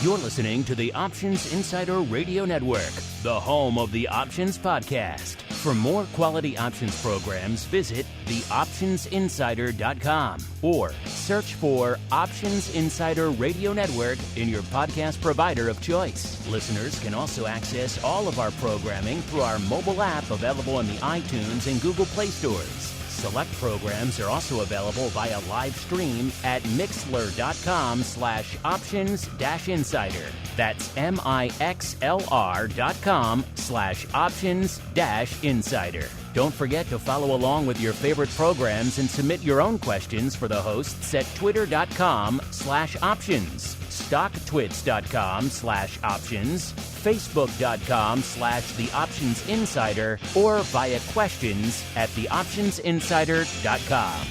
You're listening to the Options Insider Radio Network, the home of the Options Podcast. For more quality options programs, visit theoptionsinsider.com or search for Options Insider Radio Network in your podcast provider of choice. Listeners can also access all of our programming through our mobile app available in the iTunes and Google Play stores. Select programs are also available via live stream at mixlr.com/options-insider. That's mixlr.com/options-insider. Don't forget to follow along with your favorite programs and submit your own questions for the hosts at twitter.com/options, stocktwits.com/options, facebook.com/theoptionsinsider, or via questions at theoptionsinsider.com.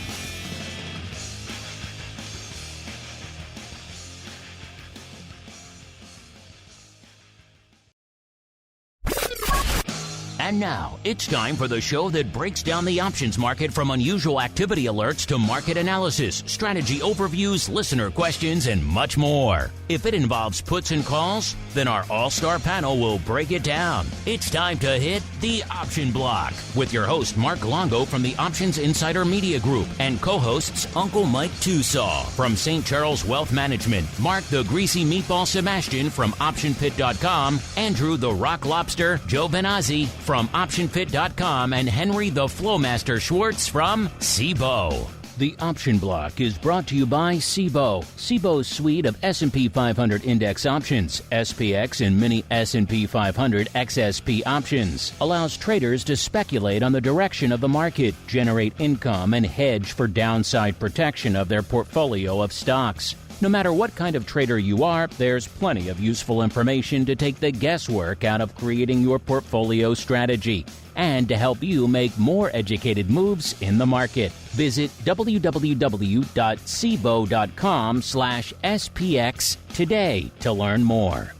And now, it's time for the show that breaks down the options market from unusual activity alerts to market analysis, strategy overviews, listener questions, and much more. If it involves puts and calls, then our all-star panel will break it down. It's time to hit the Option Block with your host, Mark Longo from the Options Insider Media Group and co-hosts Uncle Mike Tusaw from St. Charles Wealth Management, Mark the Greasy Meatball Sebastian from OptionPit.com, Andrew the Rock Lobster Joe Benazzi from OptionPit.com, and Henry the Flowmaster Schwartz from Cboe. The Option Block is brought to you by Cboe. Cboe's suite of S&P 500 index options, SPX and mini S&P 500 XSP options, allows traders to speculate on the direction of the market, generate income, and hedge for downside protection of their portfolio of stocks. No matter what kind of trader you are, there's plenty of useful information to take the guesswork out of creating your portfolio strategy and to help you make more educated moves in the market. Visit www.cboe.com/SPX today to learn more.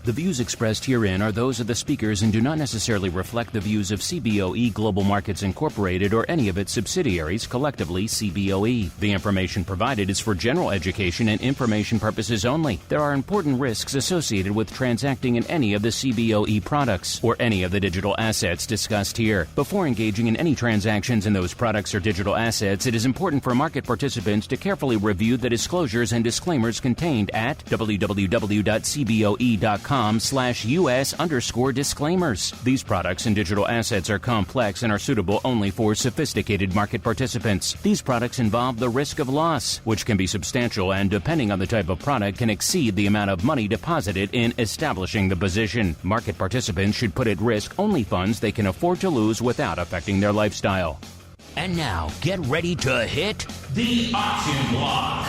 The views expressed herein are those of the speakers and do not necessarily reflect the views of Cboe Global Markets Incorporated or any of its subsidiaries, collectively Cboe. The information provided is for general education and information purposes only. There are important risks associated with transacting in any of the Cboe products or any of the digital assets discussed here. Before engaging in any transactions in those products or digital assets, it is important for market participants to carefully review the disclosures and disclaimers contained at www.cboe.com/US_disclaimers. These products and digital assets are complex and are suitable only for sophisticated market participants. These products involve the risk of loss, which can be substantial and, depending on the type of product, can exceed the amount of money deposited in establishing the position. Market participants should put at risk only funds they can afford to lose without affecting their lifestyle. And now, get ready to hit the Option Block.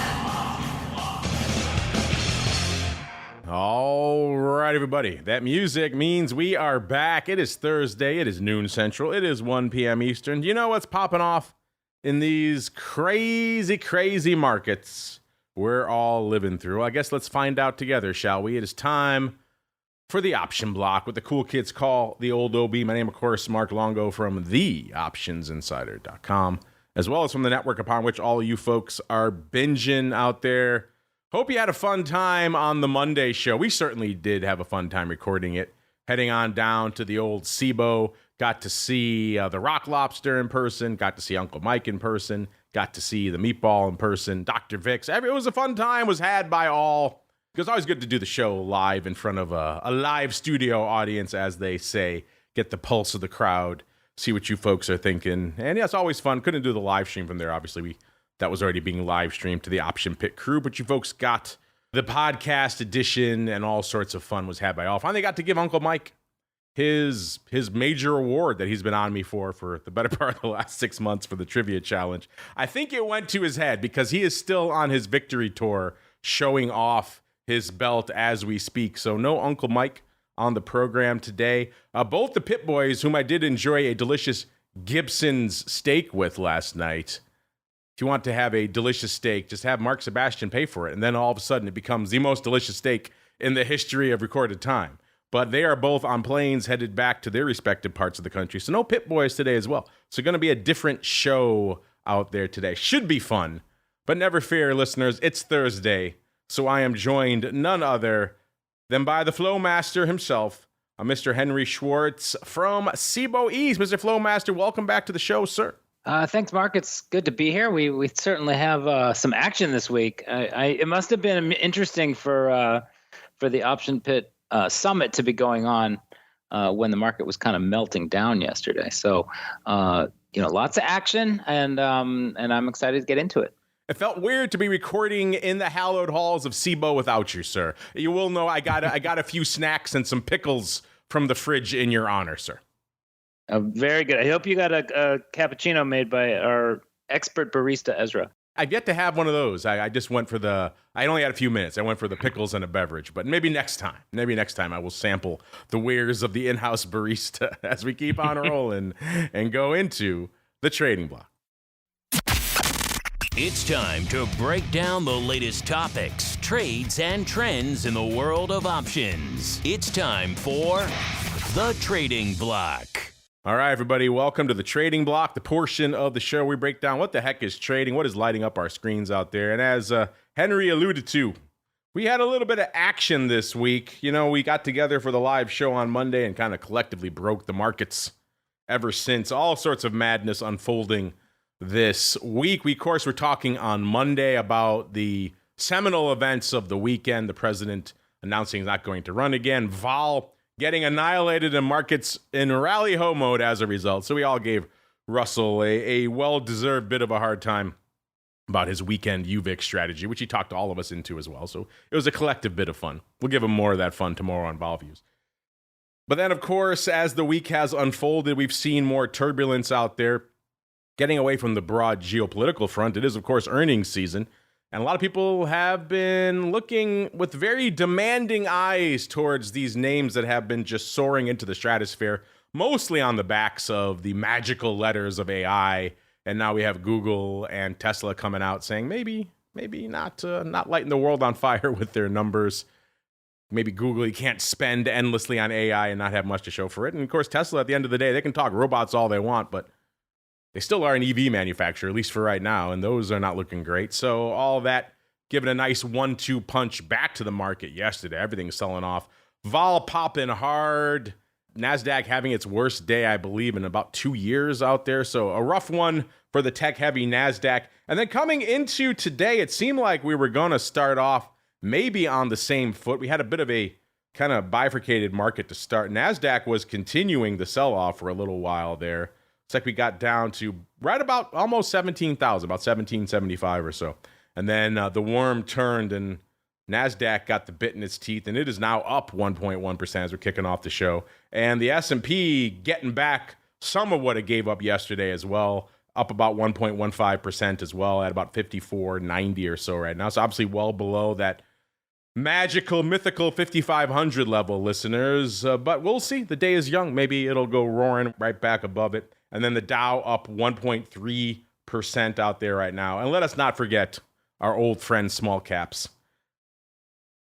All right, everybody. That music means we are back. It is Thursday. It is noon Central. It is 1 p.m. Eastern. Do you know what's popping off in these crazy, crazy markets we're all living through? I guess let's find out together, shall we? It is time for the Option Block, what the cool kids call the old OB. My name, of course, Mark Longo from theoptionsinsider.com, as well as from the network upon which all of you folks are binging out there. Hope you had a fun time on the Monday show. We certainly did have a fun time recording it. Heading on down to the old Cboe, got to see the Rock Lobster in person, got to see Uncle Mike in person, got to see the Meatball in person, Dr. Vix. It was a fun time, was had by all. It was always good to do the show live in front of a live studio audience, as they say. Get the pulse of the crowd, see what you folks are thinking. And yeah, it's always fun. Couldn't do the live stream from there, obviously. That was already being live streamed to the Option Pit crew, but you folks got the podcast edition, and all sorts of fun was had by all. Finally got to give Uncle Mike his major award that he's been on me for the better part of the last 6 months for the trivia challenge. I think it went to his head because he is still on his victory tour showing off his belt as we speak. So no Uncle Mike on the program today. Both the Pit Boys, whom I did enjoy a delicious Gibson's steak with last night. If you want to have a delicious steak, just have Mark Sebastian pay for it, and then all of a sudden it becomes the most delicious steak in the history of recorded time. But they are both on planes headed back to their respective parts of the country, so no Pit Boys today as well. So going to be a different show out there today. Should be fun, but never fear, listeners. It's Thursday, So I am joined none other than by the Flowmaster himself, Mr. Henry Schwartz from Cboe East. Mr. Flowmaster, welcome back to the show, sir. Thanks, Mark. It's good to be here. We certainly have some action this week. It must have been interesting for the Option Pit Summit to be going on when the market was kind of melting down yesterday. So, lots of action, and I'm excited to get into it. It felt weird to be recording in the hallowed halls of Cboe without you, sir. You will know I got a few snacks and some pickles from the fridge in your honor, sir. Very good. I hope you got a cappuccino made by our expert barista, Ezra. I've yet to have one of those. I just went for I only had a few minutes. I went for the pickles and a beverage, but maybe next time. Maybe next time I will sample the wares of the in-house barista as we keep on rolling and go into the trading block. It's time to break down the latest topics, trades, and trends in the world of options. It's time for the Trading Block. All right, everybody, welcome to the Trading Block, the portion of the show we break down what the heck is trading, what is lighting up our screens out there. And as Henry alluded to, we had a little bit of action this week. We got together for the live show on Monday and kind of collectively broke the markets ever since. All sorts of madness unfolding this week. We, of course, were talking on Monday about the seminal events of the weekend. The president announcing he's not going to run again. Vol getting annihilated in markets in rally-ho mode as a result. So we all gave Russell a well-deserved bit of a hard time about his weekend UVIX strategy, which he talked all of us into as well. So it was a collective bit of fun. We'll give him more of that fun tomorrow on Vol Views. But then, of course, as the week has unfolded, we've seen more turbulence out there. Getting away from the broad geopolitical front, it is, of course, earnings season. And a lot of people have been looking with very demanding eyes towards these names that have been just soaring into the stratosphere, mostly on the backs of the magical letters of AI. And now we have Google and Tesla coming out saying maybe not lighting the world on fire with their numbers. Maybe Google, you can't spend endlessly on AI and not have much to show for it. And of course, Tesla, at the end of the day, they can talk robots all they want, but they still are an EV manufacturer, at least for right now, and those are not looking great. So all that giving a nice 1-2 punch back to the market yesterday. Everything's selling off. Vol popping hard. NASDAQ having its worst day, I believe, in about 2 years out there. So a rough one for the tech-heavy NASDAQ. And then coming into today, it seemed like we were going to start off maybe on the same foot. We had a bit of a kind of bifurcated market to start. NASDAQ was continuing the sell-off for a little while there. It's like we got down to right about almost 17,000, about 1775 or so. And then the worm turned and NASDAQ got the bit in its teeth, and it is now up 1.1% as we're kicking off the show. And the S&P getting back some of what it gave up yesterday as well, up about 1.15% as well at about 54.90 or so right now. So obviously well below that magical, mythical 5,500 level, listeners. But we'll see. The day is young. Maybe it'll go roaring right back above it. And then the Dow up 1.3% out there right now. And let us not forget our old friend small caps.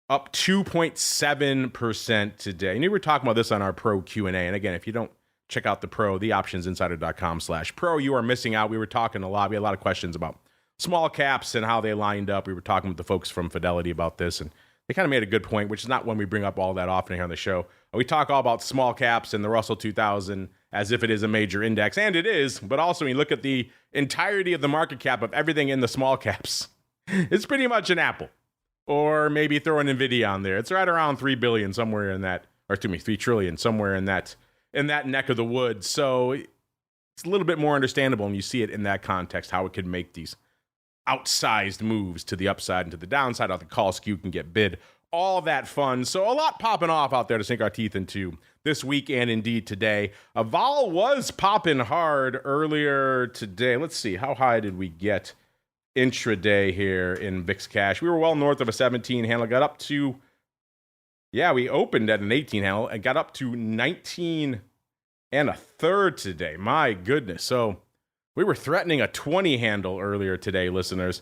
Up 2.7% today. And we were talking about this on our Pro Q&A. And again, if you don't check out the Pro, theoptionsinsider.com/pro, you are missing out. We were talking a lot. We had a lot of questions about small caps and how they lined up. We were talking with the folks from Fidelity about this. And they kind of made a good point, which is not one we bring up all that often here on the show. We talk all about small caps and the Russell 2000 as if it is a major index, and it is, but also when you look at the entirety of the market cap of everything in the small caps, it's pretty much an Apple. Or maybe throw an NVIDIA on there. It's right around 3 billion, somewhere in that, or excuse me, 3 trillion, somewhere in that neck of the woods. So it's a little bit more understandable when you see it in that context, how it could make these outsized moves to the upside and to the downside, how the call skew can get bid, all that fun. So a lot popping off out there to sink our teeth into this week and indeed today. Vol was popping hard earlier today. Let's see, how high did we get intraday here in VIX Cash? We were well north of a 17 handle, got up to, we opened at an 18 handle and got up to 19 and a third today. My goodness. So we were threatening a 20 handle earlier today, listeners.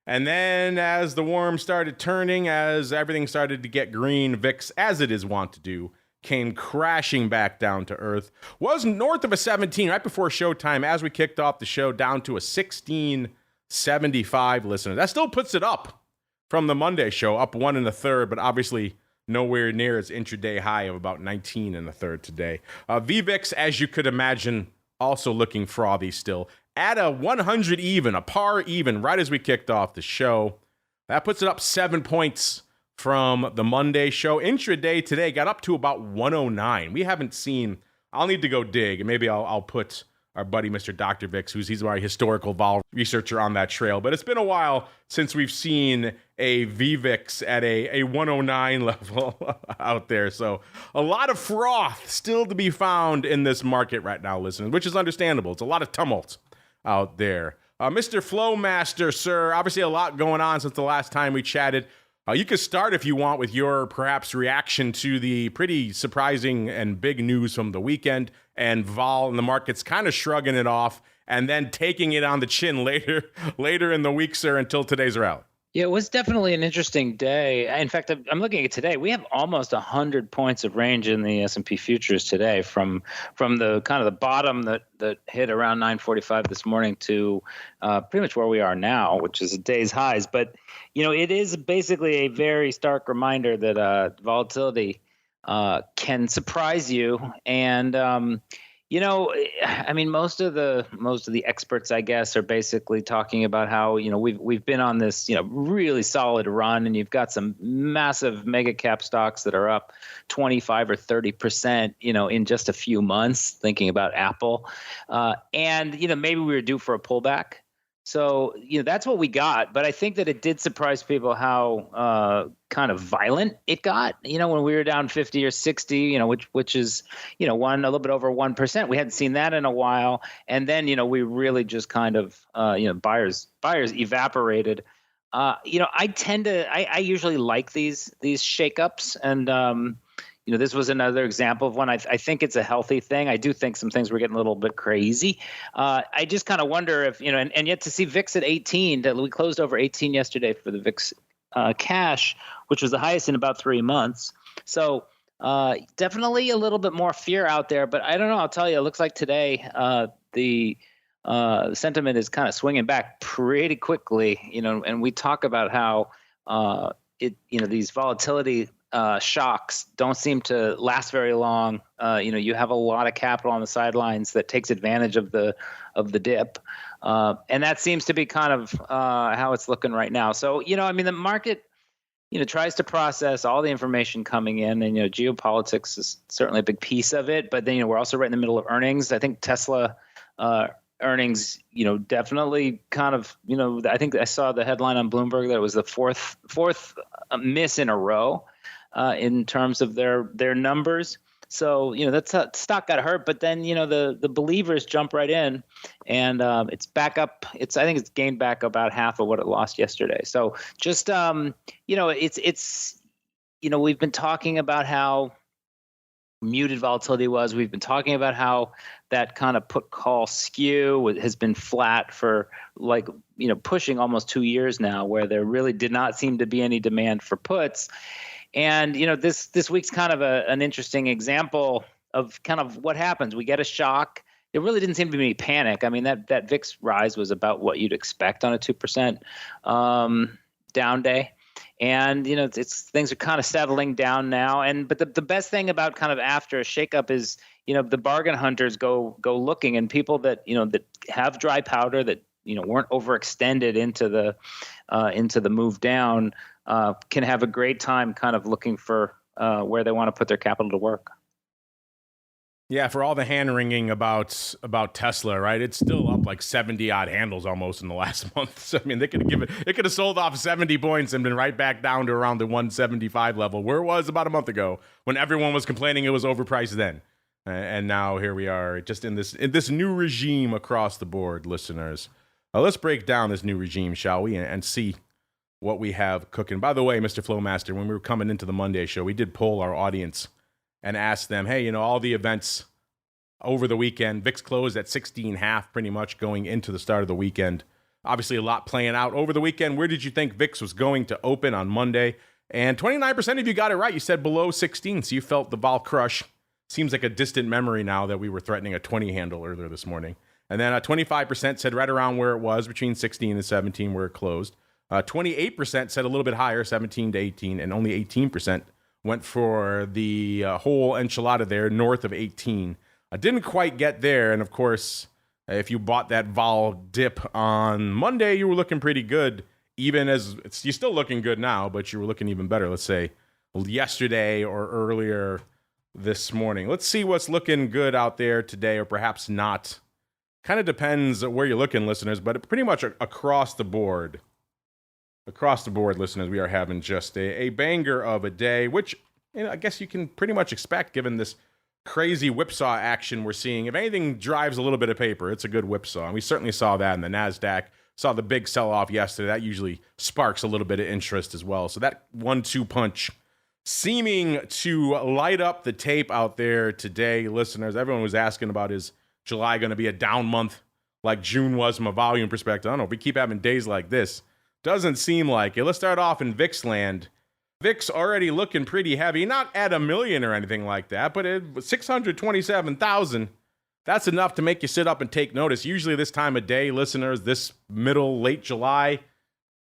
And then as the worm started turning, as everything started to get green, VIX, as it is wont to do, came crashing back down to earth. Was north of a 17 right before showtime as we kicked off the show, down to a 1675, listeners. That still puts it up from the Monday show, up 1 1/3, but obviously nowhere near its intraday high of about 19 1/3 today. VVIX, as you could imagine, also looking frothy still. At a 100 even, a par even, right as we kicked off the show. That puts it up 7 points from the Monday show. Intraday today got up to about 109. We haven't seen, I'll need to go dig, and maybe I'll put our buddy Mr. Dr. Vix, he's my historical vol researcher, on that trail. But it's been a while since we've seen a VVIX at a 109 level out there. So a lot of froth still to be found in this market right now, listeners, which is understandable. It's a lot of tumult out there. Mr. Flowmaster, sir, obviously a lot going on since the last time we chatted. You could start, if you want, with your perhaps reaction to the pretty surprising and big news from the weekend, and vol and the markets kind of shrugging it off and then taking it on the chin later in the week, sir, until today's rally. Yeah, it was definitely an interesting day. In fact, I'm looking at today. We have almost 100 points of range in the S&P futures today, from the kind of the bottom that hit around 9:45 this morning to pretty much where we are now, which is a day's highs. But it is basically a very stark reminder that volatility can surprise you. And I mean, most of the experts, I guess, are basically talking about how we've been on this really solid run, and you've got some massive mega cap stocks that are up 25 or 30%, in just a few months. Thinking about Apple, and maybe we were due for a pullback. So, that's what we got. But I think that it did surprise people how kind of violent it got, when we were down 50 or 60, which is, a little bit over 1%. We hadn't seen that in a while. And then, we really just kind of, buyers evaporated. I usually like these shakeups. And, this was another example of one. I think it's a healthy thing. I do think some things were getting a little bit crazy. I just kind of wonder if, and yet to see VIX at 18, that we closed over 18 yesterday for the VIX cash, which was the highest in about 3 months. So definitely a little bit more fear out there. But I don't know. I'll tell you, it looks like today the sentiment is kind of swinging back pretty quickly. And we talk about how these volatility shocks don't seem to last very long. You have a lot of capital on the sidelines that takes advantage of the dip, and that seems to be kind of how it's looking right now. So the market tries to process all the information coming in, and geopolitics is certainly a big piece of it. But then we're also right in the middle of earnings. I think Tesla earnings, definitely kind of, I think I saw the headline on Bloomberg that it was the fourth miss in a row. In terms of their numbers. So, that's how stock got hurt, but then, the believers jump right in, and it's back up. I think it's gained back about half of what it lost yesterday. So just, it's we've been talking about how muted volatility was. We've been talking about how that kind of put call skew has been flat for pushing almost 2 years now, where there really did not seem to be any demand for puts. And, this week's kind of an interesting example of kind of what happens. We get a shock. There really didn't seem to be any panic. I mean, that VIX rise was about what you'd expect on a 2% down day. And, things are kind of settling down now. But the best thing about kind of after a shakeup is, the bargain hunters go looking, and people that, that have dry powder, that, weren't overextended into the move down, can have a great time kind of looking for where they want to put their capital to work. Yeah, for all the hand-wringing about Tesla, right? It's still up like 70-odd handles almost in the last month. So, I mean, it could have sold off 70 points and been right back down to around the 175 level, where it was about a month ago when everyone was complaining it was overpriced then. And now here we are, just in this new regime across the board, listeners. Let's break down this new regime, shall we, and see what we have cooking. By the way, Mr. Flowmaster, when we were coming into the Monday show, we did poll our audience and asked them, hey, all the events over the weekend, VIX closed at 16.5 pretty much going into the start of the weekend. Obviously, a lot playing out over the weekend. Where did you think VIX was going to open on Monday? And 29% of you got it right. You said below 16, so you felt the vol crush. Seems like a distant memory now that we were threatening a 20 handle earlier this morning. And then 25% said right around where it was, between 16 and 17 where it closed. 28% said a little bit higher, 17 to 18, and only 18% went for the whole enchilada there, north of 18. I didn't quite get there, and of course, if you bought that vol dip on Monday, you were looking pretty good, even as you're still looking good now, but you were looking even better, let's say, yesterday or earlier this morning. Let's see what's looking good out there today, or perhaps not. Kind of depends where you're looking, listeners, but pretty much across the board. Across the board, listeners, we are having just a banger of a day, which I guess you can pretty much expect given this crazy whipsaw action we're seeing. If anything drives a little bit of paper, it's a good whipsaw. And we certainly saw that in the NASDAQ. Saw the big sell-off yesterday. That usually sparks a little bit of interest as well. So that 1-2 punch seeming to light up the tape out there today, listeners. Everyone was asking about, is July going to be a down month like June was from a volume perspective? I don't know. If we keep having days like this, doesn't seem like it. Let's start off in VIX land. VIX already looking pretty heavy, not at 1 million or anything like that, but at 627,000. That's enough to make you sit up and take notice. Usually this time of day, listeners, this late July,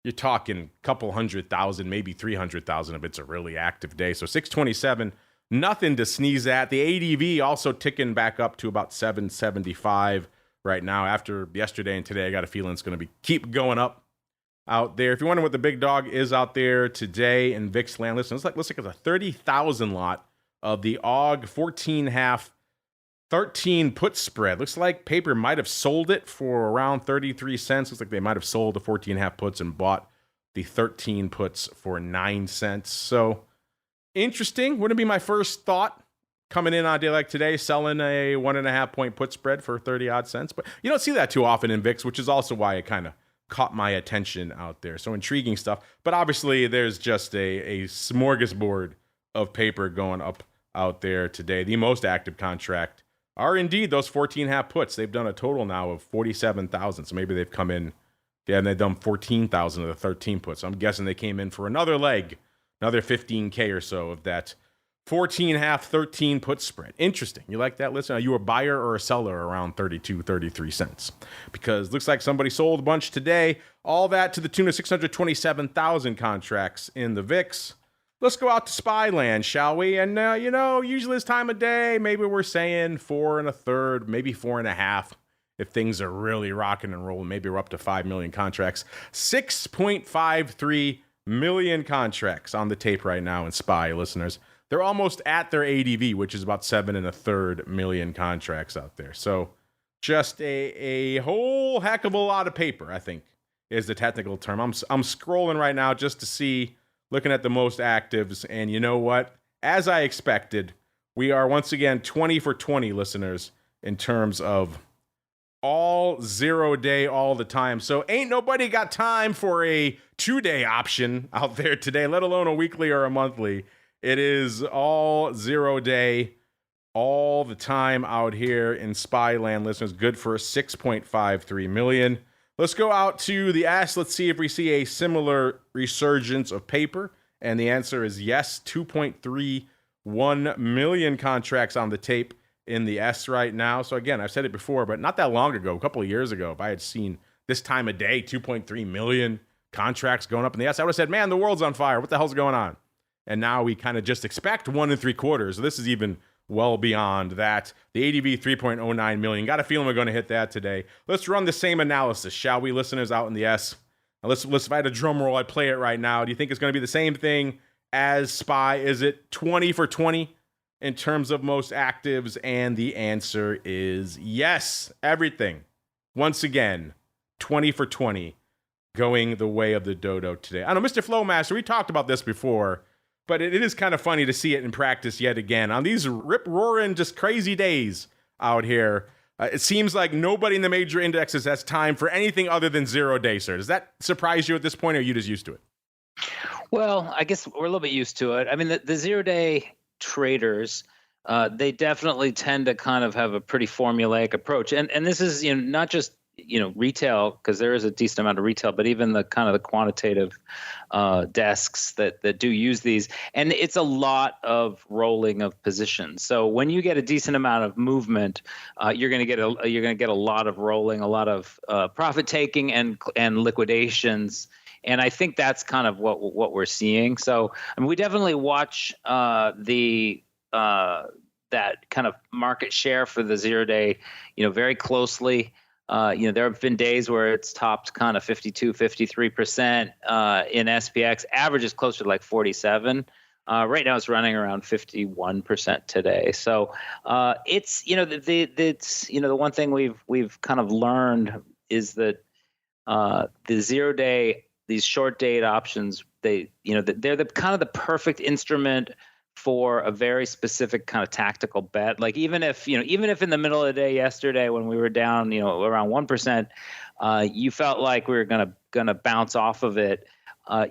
you're talking a couple 100,000, maybe 300,000 if it's a really active day. So 627, nothing to sneeze at. The ADV also ticking back up to about 775 right now. After yesterday and today, I got a feeling it's going to keep going up out there. If you're wondering what the big dog is out there today in VIX land, listen, looks like it's a 30,000 lot of the AUG 14.5 13 put spread. Looks like paper might have sold it for around 33 cents. Looks like they might have sold the 14.5 puts and bought the 13 puts for 9 cents. So interesting. Wouldn't be my first thought coming in on a day like today, selling a 1.5 point put spread for 30 odd cents. But you don't see that too often in VIX, which is also why it kind of caught my attention out there. So intriguing stuff. But obviously there's just a smorgasbord of paper going up out there today. The most active contract are indeed those 14.5 puts. They've done a total now of 47,000. So maybe they've come in, and they've done 14,000 of the 13 puts. So I'm guessing they came in for another leg, another 15K or so of that 14.5, 13 put spread. Interesting. You like that? Listen, are you a buyer or a seller around 32, 33 cents? Because it looks like somebody sold a bunch today. All that to the tune of 627,000 contracts in the VIX. Let's go out to SPY land, shall we? And, usually this time of day, maybe we're saying 4 1/3, maybe 4 1/2. If things are really rocking and rolling, maybe we're up to 5 million contracts. 6.53 million contracts on the tape right now in SPY, listeners. They're almost at their ADV, which is about 7 1/3 million contracts out there. So just a whole heck of a lot of paper, I think, is the technical term. I'm scrolling right now just to see, looking at the most actives, and you know what? As I expected, we are once again 20 for 20, listeners, in terms of all 0 day all the time. So ain't nobody got time for a 2-day option out there today, let alone a weekly or a monthly. It is all 0 day all the time out here in SPY land, listeners. Good for 6.53 million. Let's go out to the S. Let's see if we see a similar resurgence of paper. And the answer is yes, 2.31 million contracts on the tape in the S right now. So again, I've said it before, but not that long ago, a couple of years ago, if I had seen this time of day, 2.3 million contracts going up in the S, I would have said, man, the world's on fire. What the hell's going on? And now we kind of just expect 1 3/4. So this is even well beyond that. The ADV 3.09 million. Got a feeling we're going to hit that today. Let's run the same analysis, shall we, listeners out in the S? Now let's if I had a drum roll, I'd play it right now. Do you think it's going to be the same thing as SPY? Is it 20 for 20 in terms of most actives? And the answer is yes. Everything. Once again, 20 for 20 going the way of the dodo today. I know, Mr. Flowmaster, we talked about this before, but it is kind of funny to see it in practice yet again. On these rip-roaring, just crazy days out here, it seems like nobody in the major indexes has time for anything other than 0 day, sir. Does that surprise you at this point, or are you just used to it? Well, I guess we're a little bit used to it. I mean, the 0 day traders, they definitely tend to kind of have a pretty formulaic approach. And this is, not just, retail, because there is a decent amount of retail, but even the kind of the quantitative desks that do use these, and it's a lot of rolling of positions. So when you get a decent amount of movement, you're going to get a lot of rolling, a lot of profit taking and liquidations And I think that's kind of what we're seeing. So I mean, we definitely watch that kind of market share for the 0-day, very closely. There have been days where it's topped kind of 52, 53% in SPX. Average is closer to like 47. Right now it's running around 51% today. So it's, the one thing we've kind of learned is that the 0-day, these short date options, they're the kind of the perfect instrument for a very specific kind of tactical bet. Like even if in the middle of the day yesterday when we were down, around 1%, you felt like we were gonna bounce off of it.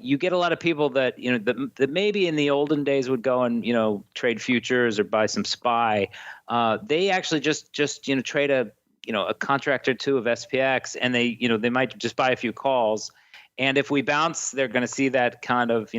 You get a lot of people that that maybe in the olden days would go and trade futures or buy some SPY. They actually just trade a contract or two of SPX, and they might just buy a few calls. And if we bounce, they're going to see that kind of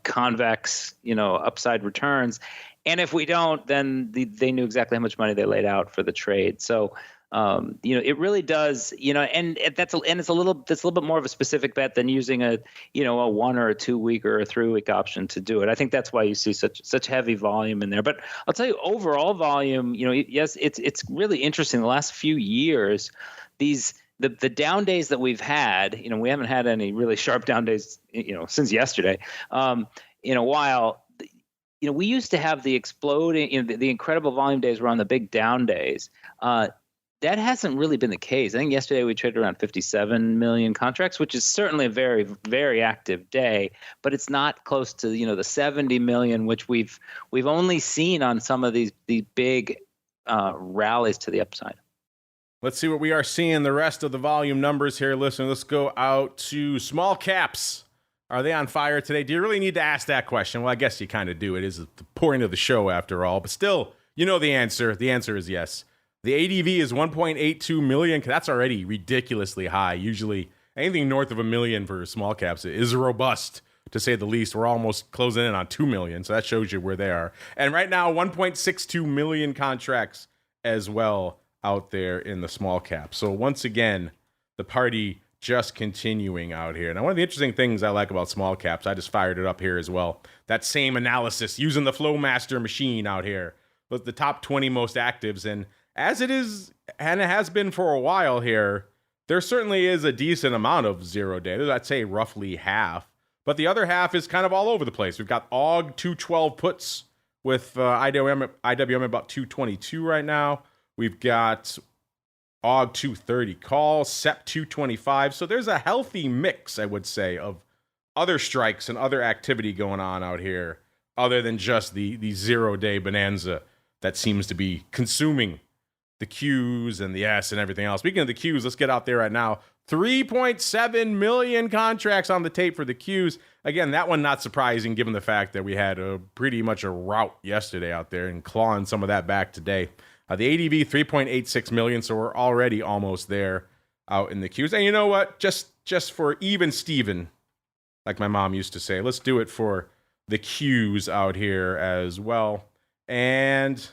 convex upside returns. And if we don't, then they knew exactly how much money they laid out for the trade. So it really does, and it's a little bit more of a specific bet than using a 1 or a 2 week or a 3 week option to do it. I think that's why you see such heavy volume in there. But I'll tell you, overall volume, yes, it's really interesting. The last few years, the down days that we've had, we haven't had any really sharp down days, since yesterday, in a while. We used to have the exploding, the incredible volume days were on the big down days. That hasn't really been the case. I think yesterday we traded around 57 million contracts, which is certainly a very, very active day, but it's not close to the 70 million, which we've only seen on some of these big rallies to the upside. Let's see what we are seeing the rest of the volume numbers here. Listen, let's go out to small caps. Are they on fire today? Do you really need to ask that question? Well, I guess you kind of do. It is the point of the show after all, but still, the answer. The answer is yes. The ADV is 1.82 million. That's already ridiculously high. Usually anything north of 1 million for small caps is robust, to say the least. We're almost closing in on 2 million, so that shows you where they are. And right now, 1.62 million contracts as well out there in the small cap. So once again, the party just continuing out here. Now, one of the interesting things I like about small caps, I just fired it up here as well. That same analysis using the Flowmaster machine out here with the top 20 most actives. And as it is, and it has been for a while here, there certainly is a decent amount of 0-day. I'd say roughly half. But the other half is kind of all over the place. We've got AUG 212 puts with IWM about 222 right now. We've got AUG 230 calls, SEP 225. So there's a healthy mix, I would say, of other strikes and other activity going on out here, other than just the 0-day bonanza that seems to be consuming the Qs and the S and everything else. Speaking of the Qs, let's get out there right now. 3.7 million contracts on the tape for the Qs. Again, that one not surprising given the fact that we had pretty much a rout yesterday out there and clawing some of that back today. The ADV, 3.86 million, so we're already almost there out in the Qs. And you know what? Just for even Steven, like my mom used to say, let's do it for the Qs out here as well. And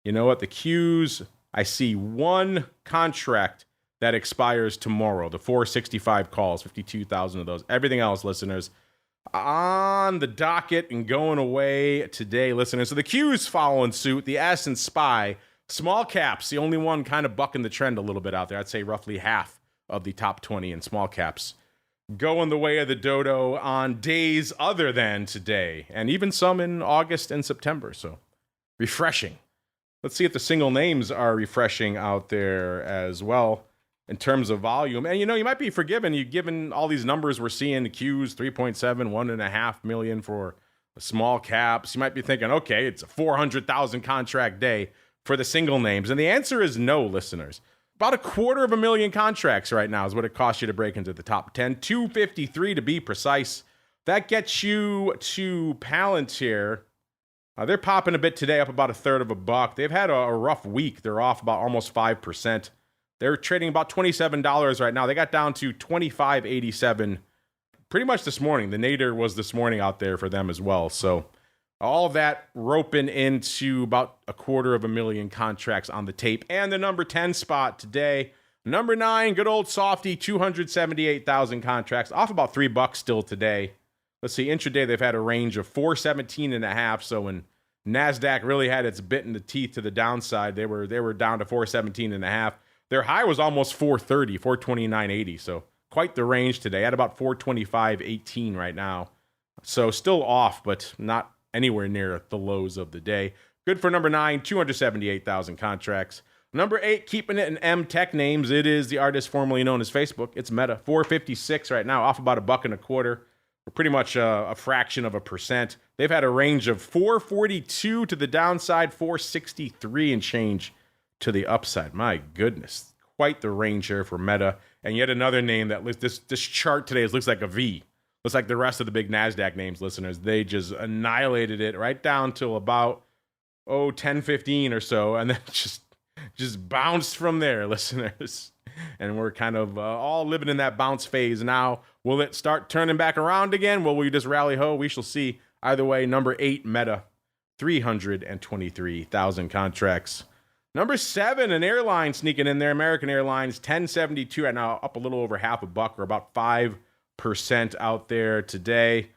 you know what? The Qs, I see one contract that expires tomorrow. The 465 calls, 52,000 of those. Everything else, listeners, on the docket and going away today, listeners. So the Qs following suit, the S and SPY. Small caps, the only one kind of bucking the trend a little bit out there. I'd say roughly half of the top 20 in small caps going the way of the dodo on days other than today, and even some in August and September. So refreshing. Let's see if the single names are refreshing out there as well in terms of volume. And, you might be forgiven. Given all these numbers we're seeing, the Qs, 3.7, 1.5 million for small caps. You might be thinking, okay, it's a 400,000 contract day for the single names. And the answer is no, listeners. About 250,000 contracts right now is what it costs you to break into the top 10. 253 to be precise. That gets you to Palantir. They're popping a bit today, up about $0.33. They've had a rough week. They're off about almost 5%. They're trading about $27 right now. They got down to $25.87 pretty much this morning. The nadir was this morning out there for them as well. So all of that roping into about 250,000 contracts on the tape. And the number 10 spot today, Number 9, good old softy, 278,000 contracts, off about $3 still today. Let's see, intraday they've had a range of 417.5. So when NASDAQ really had its bit in the teeth to the downside, they were down to 417.5. Their high was almost 430, 429.80. So quite the range today, at about 425.18 right now. So still off, but not anywhere near the lows of the day. Good for number 9, 278,000 contracts. Number 8, keeping it in M tech names. It is the artist formerly known as Facebook. It's Meta, 456 right now, off about $1.25. We're pretty much a fraction of a percent. They've had a range of 442 to the downside, 463 and change to the upside. My goodness, quite the range here for Meta. And yet another name that this chart today looks like a V. Looks like the rest of the big NASDAQ names, listeners. They just annihilated it right down till about 10:15 or so, and then just bounced from there, listeners. And we're kind of all living in that bounce phase now. Will it start turning back around again? Will we just rally ho? We shall see. Either way, number 8, Meta, 323,000 contracts. Number 7, an airline sneaking in there. American Airlines, 1072 right now, up a little over $0.50 or about 5% out there today.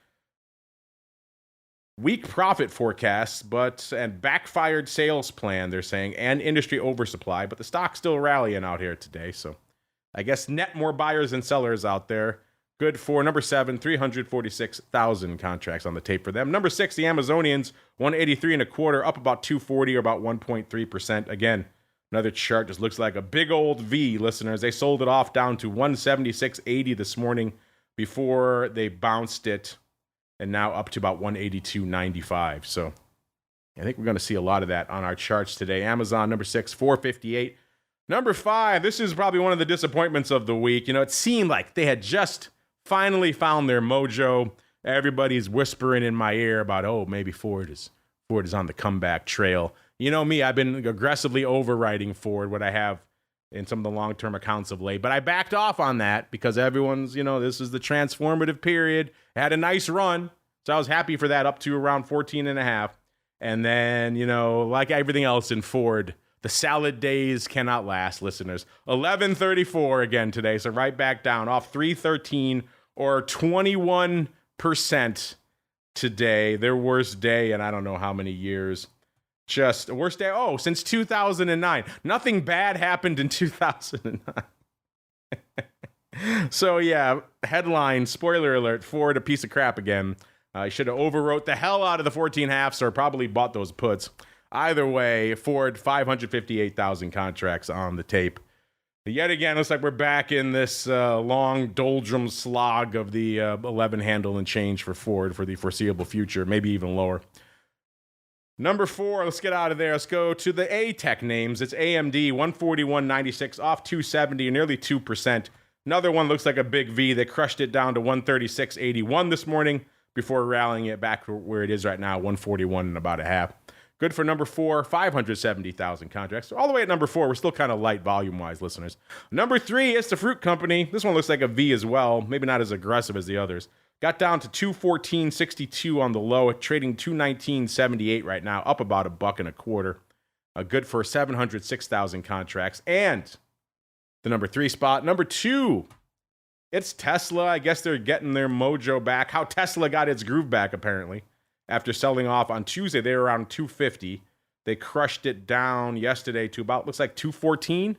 Weak profit forecasts, and backfired sales plan, they're saying, and industry oversupply, but the stock's still rallying out here today. So I guess net more buyers than sellers out there. Good for number 7, 346,000 contracts on the tape for them. Number 6, the Amazonians, 183.25, up about 240 or about 1.3%. Again, another chart just looks like a big old V, listeners. They sold it off down to 176.80 this morning before they bounced it, and now up to about 182.95. So I think we're going to see a lot of that on our charts today. Amazon, number 6, 458. Number 5, this is probably one of the disappointments of the week. You know, it seemed like they had just finally found their mojo. Everybody's whispering in my ear about, maybe Ford is on the comeback trail. You know me, I've been aggressively overwriting Ford, what I have in some of the long-term accounts of late. But I backed off on that because everyone's, this is the transformative period. It had a nice run, so I was happy for that, up to around 14.5. And then, like everything else in Ford, the salad days cannot last, listeners. 1134 again today, so right back down, off 313 or 21% today. Their worst day in I don't know how many years. Just the worst day, since 2009. Nothing bad happened in 2009. So yeah, headline, spoiler alert, Ford a piece of crap again. I should have overwrote the hell out of the 14.5s or probably bought those puts. Either way, Ford, 558,000 contracts on the tape. Yet again, looks like we're back in this long doldrum slog of the 11 handle and change for Ford for the foreseeable future, maybe even lower. Number 4, let's get out of there. Let's go to the A-Tech names. It's AMD, 141.96, off 270, nearly 2%. Another one looks like a big V. They crushed it down to 136.81 this morning before rallying it back to where it is right now, 141 and about a half. Good for number 4, 570,000 contracts. So all the way at number 4, we're still kind of light volume-wise, listeners. Number 3, it's the fruit company. This one looks like a V as well, maybe not as aggressive as the others. Got down to 214.62 on the low, trading 219.78 right now, up about $1.25. Good for 706,000 contracts. And the number 3 spot, number 2, it's Tesla. I guess they're getting their mojo back. How Tesla got its groove back, apparently. After selling off on Tuesday, they were around 250. They crushed it down yesterday to about, looks like 214.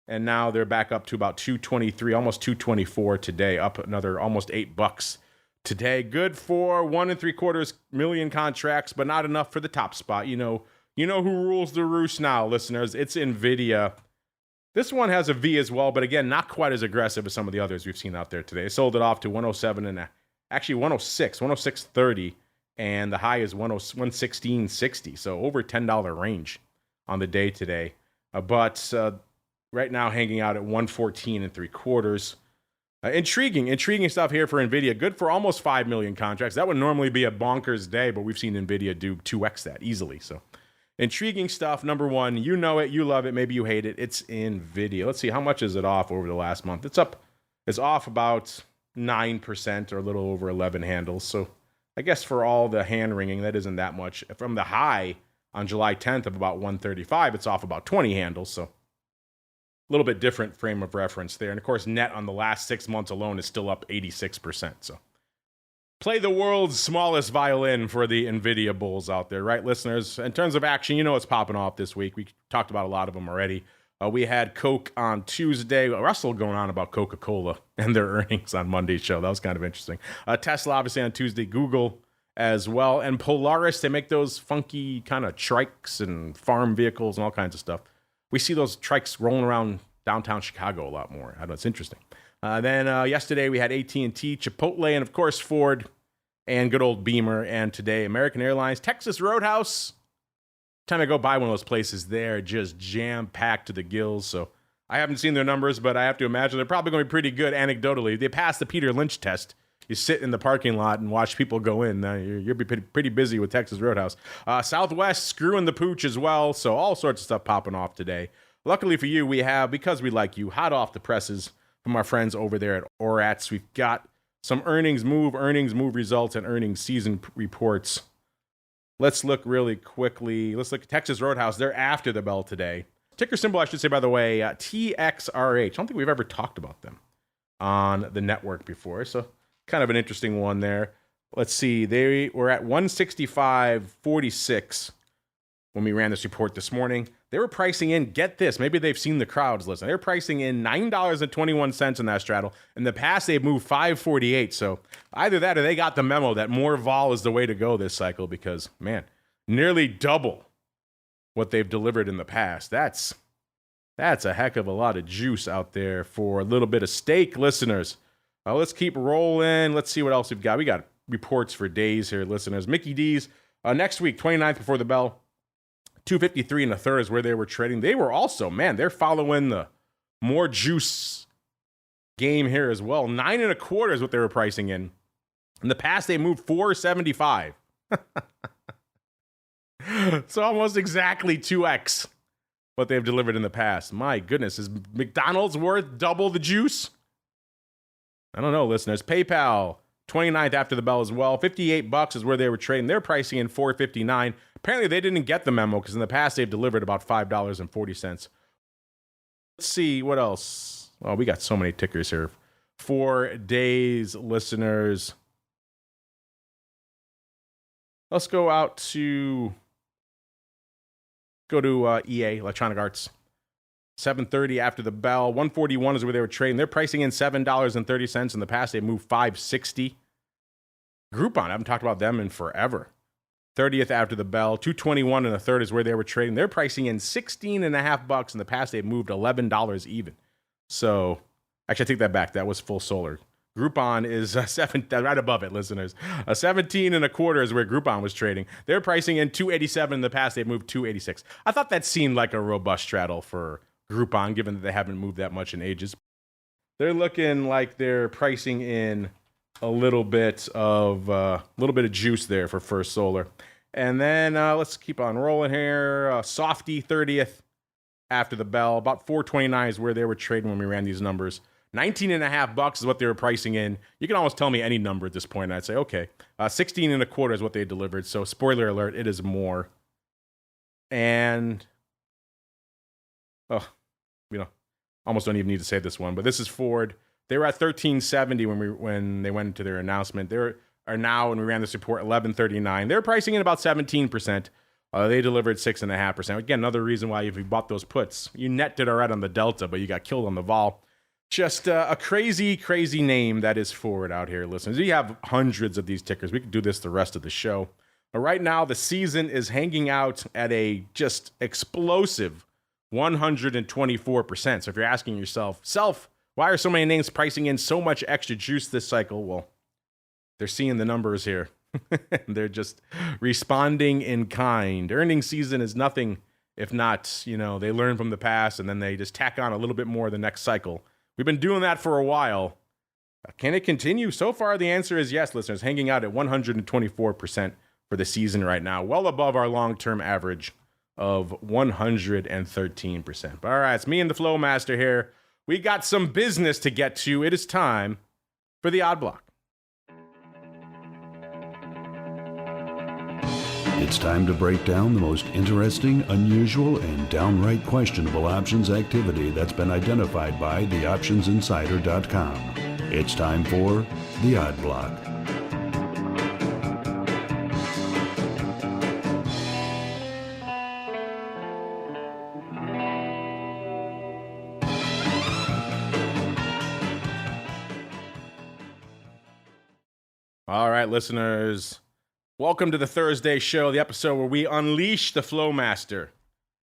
And now they're back up to about 223, almost 224 today, up another almost $8 today. Good for 1.75 million contracts, but not enough for the top spot. You know who rules the roost now, listeners. It's NVIDIA. This one has a V as well, but again, not quite as aggressive as some of the others we've seen out there today. They sold it off to 107 and actually 106.30. And the high is 116.60, so over $10 range on the day today. But right now hanging out at 114.75. Intriguing stuff here for NVIDIA. Good for almost 5 million contracts. That would normally be a bonkers day, but we've seen NVIDIA do 2x that easily. So intriguing stuff. Number 1, you know it, you love it, maybe you hate it. It's NVIDIA. Let's see, how much is it off over the last month? It's off about 9% or a little over 11 handles. So I guess for all the hand-wringing, that isn't that much. From the high on July 10th of about 135, it's off about 20 handles. So little bit different frame of reference there. And of course, net on the last 6 months alone is still up 86%. So play the world's smallest violin for the NVIDIA bulls out there, right, listeners? In terms of action, you know what's popping off this week. We talked about a lot of them already. We had Coke on Tuesday. Russell going on about Coca-Cola and their earnings on Monday's show. That was kind of interesting. Tesla, obviously, on Tuesday. Google as well. And Polaris, they make those funky kind of trikes and farm vehicles and all kinds of stuff. We see those trikes rolling around downtown Chicago a lot more. I know, it's interesting. Then yesterday, we had AT&T, Chipotle, and, of course, Ford and good old Beamer. And today, American Airlines, Texas Roadhouse. Time I go by one of those places, they're just jam-packed to the gills. So I haven't seen their numbers, but I have to imagine they're probably going to be pretty good anecdotally. They passed the Peter Lynch test. You sit in the parking lot and watch people go in. You'll be pretty busy with Texas Roadhouse. Southwest screwing the pooch as well. So all sorts of stuff popping off today. Luckily for you, we have, because we like you, hot off the presses from our friends over there at Orats. We've got some earnings move results, and earnings season reports. Let's look really quickly. Let's look at Texas Roadhouse. They're after the bell today. Ticker symbol, I should say, by the way, TXRH. I don't think we've ever talked about them on the network before. So kind of an interesting one there. Let's see. They were at 165.46 when we ran this report this morning. They were pricing in, get this, maybe they've seen the crowds listen. They're pricing in $9.21 in that straddle. In the past, they've moved $5.48. So either that or they got the memo that more vol is the way to go this cycle because, man, nearly double what they've delivered in the past. That's a heck of a lot of juice out there for a little bit of steak, listeners. Let's keep rolling. Let's see what else we've got. We got reports for days here, listeners. Mickey D's next week, 29th before the bell. 253 and a third is where they were trading. They were also, man, they're following the more juice game here as well. 9 and a quarter is what they were pricing in. In the past, they moved 475. So almost exactly 2x what they've delivered in the past. My goodness, is McDonald's worth double the juice? I don't know, listeners. PayPal, 29th after the bell as well. $58 is where they were trading. They're pricing in $4.59. Apparently, they didn't get the memo because in the past, they've delivered about $5.40. Let's see what else. Oh, we got so many tickers here. 4 days, listeners. Let's go out to EA, Electronic Arts. 7:30 after the bell. 141 is where they were trading. They're pricing in $7.30. In the past, they moved $5.60. Groupon, I haven't talked about them in forever. 30th after the bell. 221 and a third is where they were trading. They're pricing in $16.50. In the past, they've moved $11 even. So, actually, I take that back. That was full solar. Groupon is right above it, listeners. 17 and a quarter is where Groupon was trading. They're pricing in $287. In the past, they've moved $286. I thought that seemed like a robust straddle for Groupon, given that they haven't moved that much in ages. They're looking like they're pricing in a little bit of juice there for First Solar. And then let's keep on rolling here. Softy 30th after the bell. About $4.29 is where they were trading when we ran these numbers. $19.50 is what they were pricing in. You can almost tell me any number at this point. I'd say, okay. 16 and a quarter is what they delivered. So spoiler alert, it is more. And, almost don't even need to say this one, but this is Ford. They were at $13.70 when they went into their announcement. They are now, when we ran this report, $11.39. They're pricing in about 17%. They delivered 6.5%. Again, another reason why if you bought those puts, you netted all right on the delta, but you got killed on the vol. Just a crazy, crazy name that is Ford out here, listeners. We have hundreds of these tickers. We could do this the rest of the show. But right now, the season is hanging out at a just explosive 124%. So if you're asking yourself, why are so many names pricing in so much extra juice this cycle? Well, they're seeing the numbers here. They're just responding in kind. Earnings season is nothing if not, they learn from the past and then they just tack on a little bit more the next cycle. We've been doing that for a while. Can it continue? So far, the answer is yes, listeners. Hanging out at 124% for the season right now, well above our long-term average of 113%. But all right, it's me and the Flowmaster here. We got some business to get to. It is time for the Odd Block. It's time to break down the most interesting, unusual, and downright questionable options activity that's been identified by theoptionsinsider.com. It's time for the Odd Block. All right, listeners, welcome to the Thursday show, the episode where we unleash the Flowmaster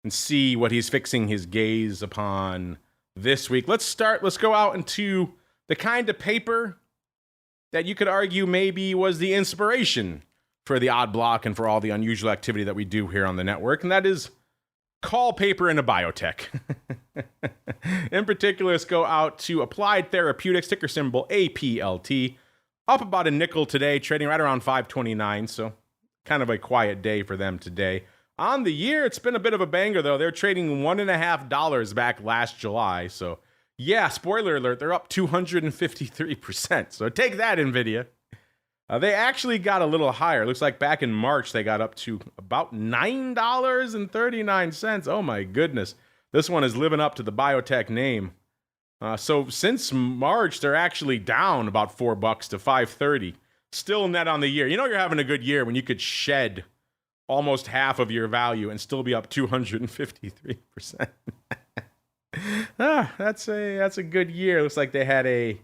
and see what he's fixing his gaze upon this week. Let's go out into the kind of paper that you could argue maybe was the inspiration for the Odd Block and for all the unusual activity that we do here on the network, and that is call paper in a biotech. In particular, let's go out to Applied Therapeutics, ticker symbol APLT. Up about a nickel today, trading right around 529, so kind of a quiet day for them today. On the year, it's been a bit of a banger, though. They're trading $1.50 back last July, so yeah, spoiler alert, they're up 253%. So take that, NVIDIA. They actually got a little higher. Looks like back in March, they got up to about $9.39. Oh my goodness. This one is living up to the biotech name. So since March, they're actually down about $4 to $5.30. Still net on the year. You know you're having a good year when you could shed almost half of your value and still be up 253%. That's a good year. Looks like they had a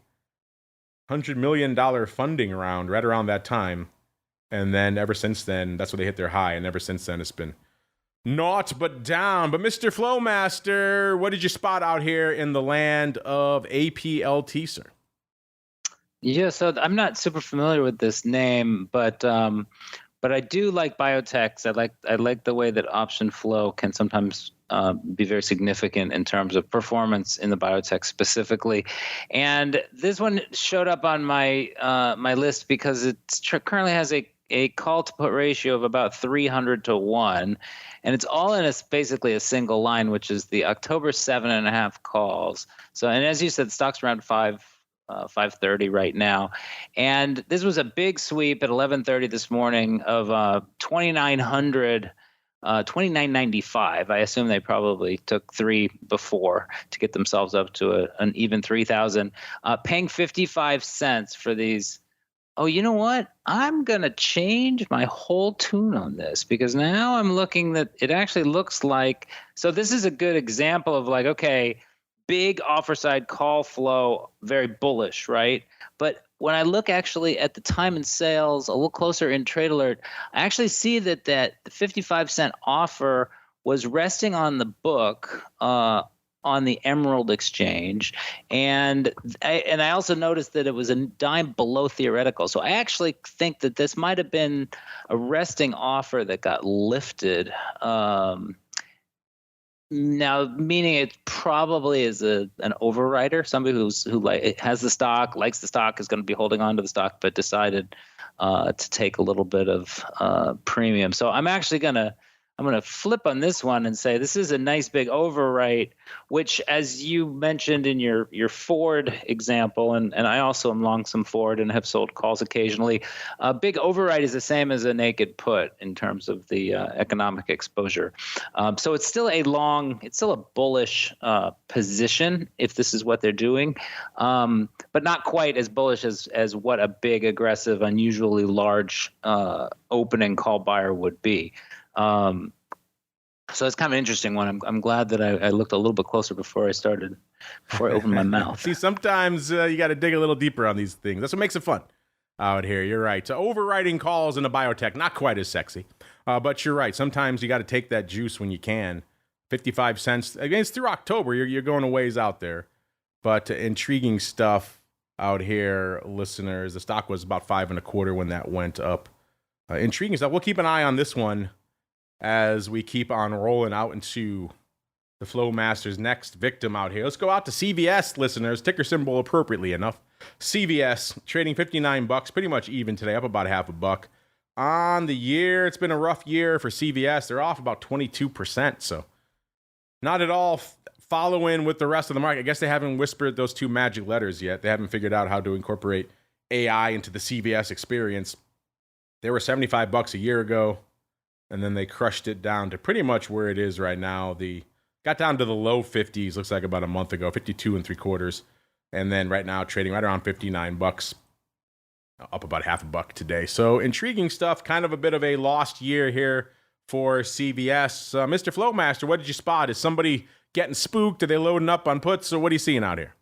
$100 million funding round right around that time. And then ever since then, that's when they hit their high. And ever since then, it's been naught but down. But Mr. Flowmaster, what did you spot out here in the land of APLT, sir? Yeah, so I'm not super familiar with this name, but I do like biotechs. I like the way that option flow can sometimes be very significant in terms of performance in the biotech specifically. And this one showed up on my my list because it currently has a call to put ratio of about 300 to 1. And it's all in basically a single line, which is the October 7.5 calls. So, and as you said, stock's around 530 right now. And this was a big sweep at 11:30 this morning of 29.95. I assume they probably took 3 before to get themselves up to an even 3,000, paying 55 cents for these. Oh, you know what? I'm going to change my whole tune on this because now I'm looking that it actually looks like, so this is a good example of like, okay, big offer side call flow, very bullish, right? But when I look actually at the time and sales a little closer in Trade Alert, I actually see that the 55-cent offer was resting on the book on the Emerald Exchange. And I also noticed that it was a dime below theoretical. So I actually think that this might have been a resting offer that got lifted. Now, meaning it probably is an overwriter, somebody who has the stock, likes the stock, is going to be holding on to the stock, but decided to take a little bit of premium. So I'm actually going to flip on this one and say this is a nice big overwrite, which, as you mentioned in your Ford example, and I also am long some Ford and have sold calls occasionally, a big overwrite is the same as a naked put in terms of the economic exposure. So it's still a bullish position if this is what they're doing, but not quite as bullish as what a big, aggressive, unusually large opening call buyer would be. So it's kind of an interesting one. I'm glad that I looked a little bit closer before I opened my mouth. See, sometimes you got to dig a little deeper on these things. That's what makes it fun out here. You're right. So overwriting calls in a biotech, not quite as sexy, but you're right. Sometimes you got to take that juice when you can. 55 cents. Again, it's through October. You're going a ways out there, but intriguing stuff out here, listeners. The stock was about 5.25 when that went up. Intriguing stuff. We'll keep an eye on this one as we keep on rolling out into the Flowmaster's next victim out here. Let's go out to CVS, listeners. Ticker symbol appropriately enough. CVS trading $59, pretty much even today, up about $0.50. On the year, it's been a rough year for CVS. They're off about 22%, so not at all following with the rest of the market. I guess they haven't whispered those 2 magic letters yet. They haven't figured out how to incorporate AI into the CVS experience. They were $75 a year ago. and then they crushed it down to pretty much where it is right now. Got down to the low 50s, looks like about a month ago, 52 3/4, and then right now trading right around $59, up about half a buck today. So intriguing stuff, kind of a bit of a lost year here for CVS. Mr. Flowmaster, what did you spot? Is somebody getting spooked? Are they loading up on puts, or what are you seeing out here?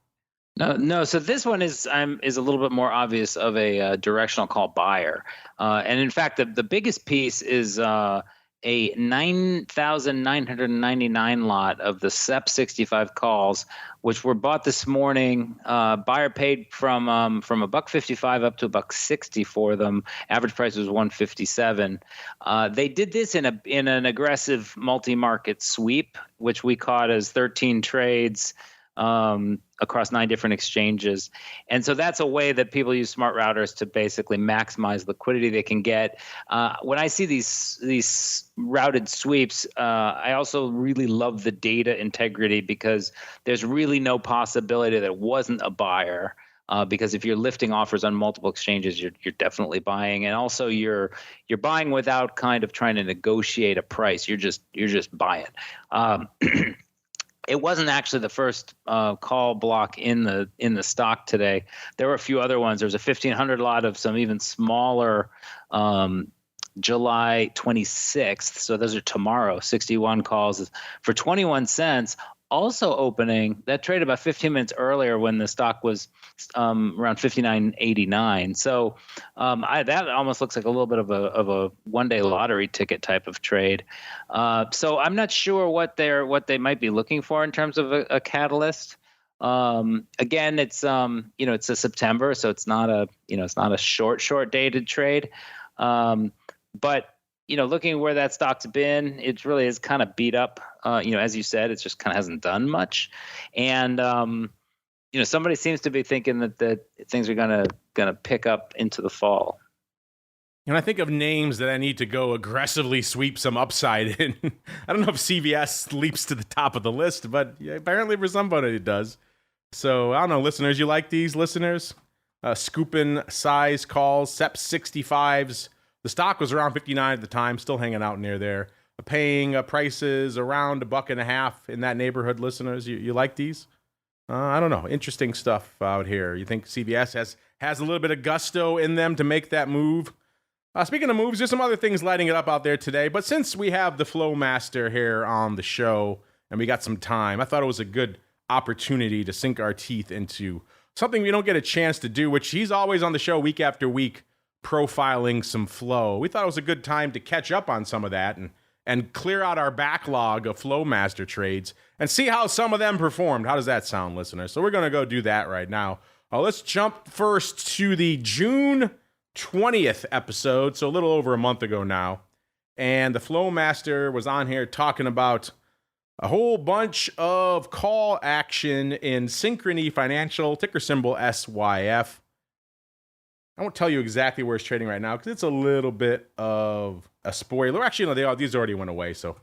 No. So this one is a little bit more obvious of a directional call buyer, and in fact, the biggest piece is a 9,999 lot of the SEP 65 calls, which were bought this morning. Buyer paid from $1.55 up to $1.60 for them. Average price was $157. They did this in an aggressive multi-market sweep, which we caught as 13 trades across 9 different exchanges. And so that's a way that people use smart routers to basically maximize liquidity they can get. When I see these routed sweeps, I also really love the data integrity, because there's really no possibility that it wasn't a buyer. Because if you're lifting offers on multiple exchanges, you're definitely buying, and also you're buying without kind of trying to negotiate a price. You're just buying. It wasn't actually the first call block in the stock today. There were a few other ones. There was a 1,500 lot of some even smaller July 26th. So those are tomorrow, 61 calls for 21 cents. Also opening, that trade about 15 minutes earlier when the stock was around 59.89. So that almost looks like a little bit of a one-day lottery ticket type of trade. So I'm not sure what they might be looking for in terms of a catalyst. Again, it's it's a September, so it's not a short dated trade. But looking where that stock's been, it really is kind of beat up. As you said, it just kind of hasn't done much. And, somebody seems to be thinking that things are gonna pick up into the fall. And I think of names that I need to go aggressively sweep some upside in. I don't know if CVS leaps to the top of the list, but apparently for somebody it does. So I don't know, listeners, you like these listeners? Scooping size calls, SEP 65s. The stock was around 59 at the time, still hanging out near there. Paying prices around $1.50 in that neighborhood, listeners. You like these? I don't know. Interesting stuff out here. You think CVS has a little bit of gusto in them to make that move? Speaking of moves, there's some other things lighting it up out there today. But since we have the Flowmaster here on the show and we got some time, I thought it was a good opportunity to sink our teeth into something we don't get a chance to do, which he's always on the show week after week, profiling some flow. We thought it was a good time to catch up on some of that and clear out our backlog of Flowmaster trades and see how some of them performed. How does that sound, listeners? So we're going to go do that right now. Let's jump first to the June 20th episode, so a little over a month ago now. And the Flowmaster was on here talking about a whole bunch of call action in Synchrony Financial, ticker symbol SYF. I won't tell you exactly where it's trading right now because it's a little bit of a spoiler. Actually, no, these already went away. So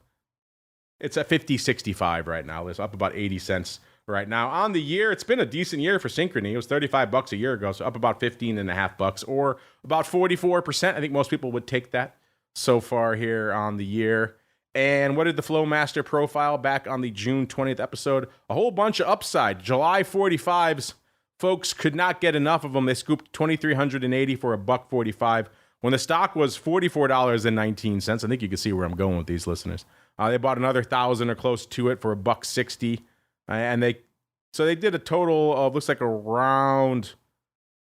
it's at 50.65 right now. It's up about 80 cents right now. On the year, it's been a decent year for Synchrony. It was $35 a year ago, so up about $15.50 or about 44%. I think most people would take that so far here on the year. And what did the Flowmaster profile back on the June 20th episode? A whole bunch of upside. July 45s. Folks could not get enough of them. They scooped 2,380 for $1.45 when the stock was $44.19. I think you can see where I'm going with these listeners. They bought another 1,000 or close to it for $1.60, and they did a total of looks like around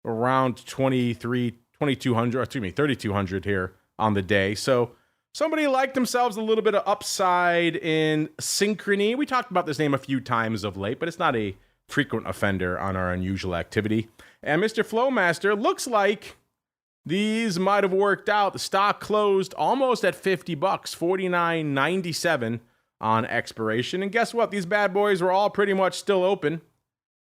3,200 here on the day. So somebody liked themselves a little bit of upside in Synchrony. We talked about this name a few times of late, but it's not a frequent offender on our unusual activity. And Mr. Flowmaster, looks like these might have worked out. The stock closed almost at $50, $49.97 on expiration. And guess what? These bad boys were all pretty much still open.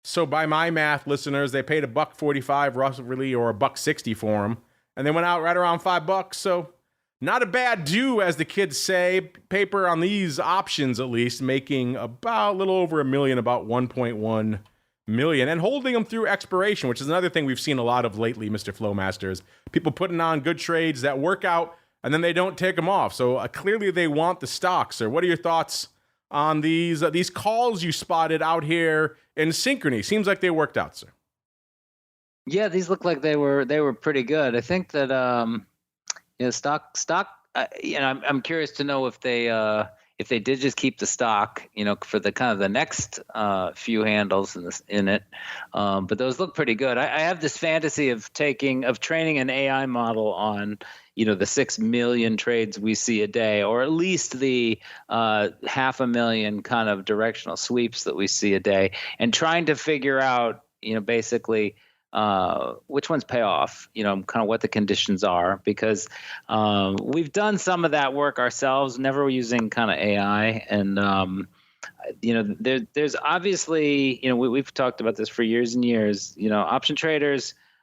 So by my math, listeners, they paid $1.45 roughly or $1.60 for them. And they went out right around $5. So not a bad do, as the kids say. Paper on these options, at least, making about a little over $1 million, about $1.1 million, and holding them through expiration, which is another thing we've seen a lot of lately, Mr. Flowmasters. People putting on good trades that work out and then they don't take them off. So clearly they want the stock, sir. What are your thoughts on these calls you spotted out here in Synchrony? Seems like they worked out, sir. Yeah, these look like they were pretty good. I think that stock. I'm curious to know if they did just keep the stock, for the kind of the next few handles in it. But those look pretty good. I have this fantasy of training an AI model on, the 6 million trades we see a day, or at least the 500,000 kind of directional sweeps that we see a day, and trying to figure out, basically which ones pay off, kind of what the conditions are, because we've done some of that work ourselves, never using kind of AI. And, there's obviously, we've talked about this for years and years,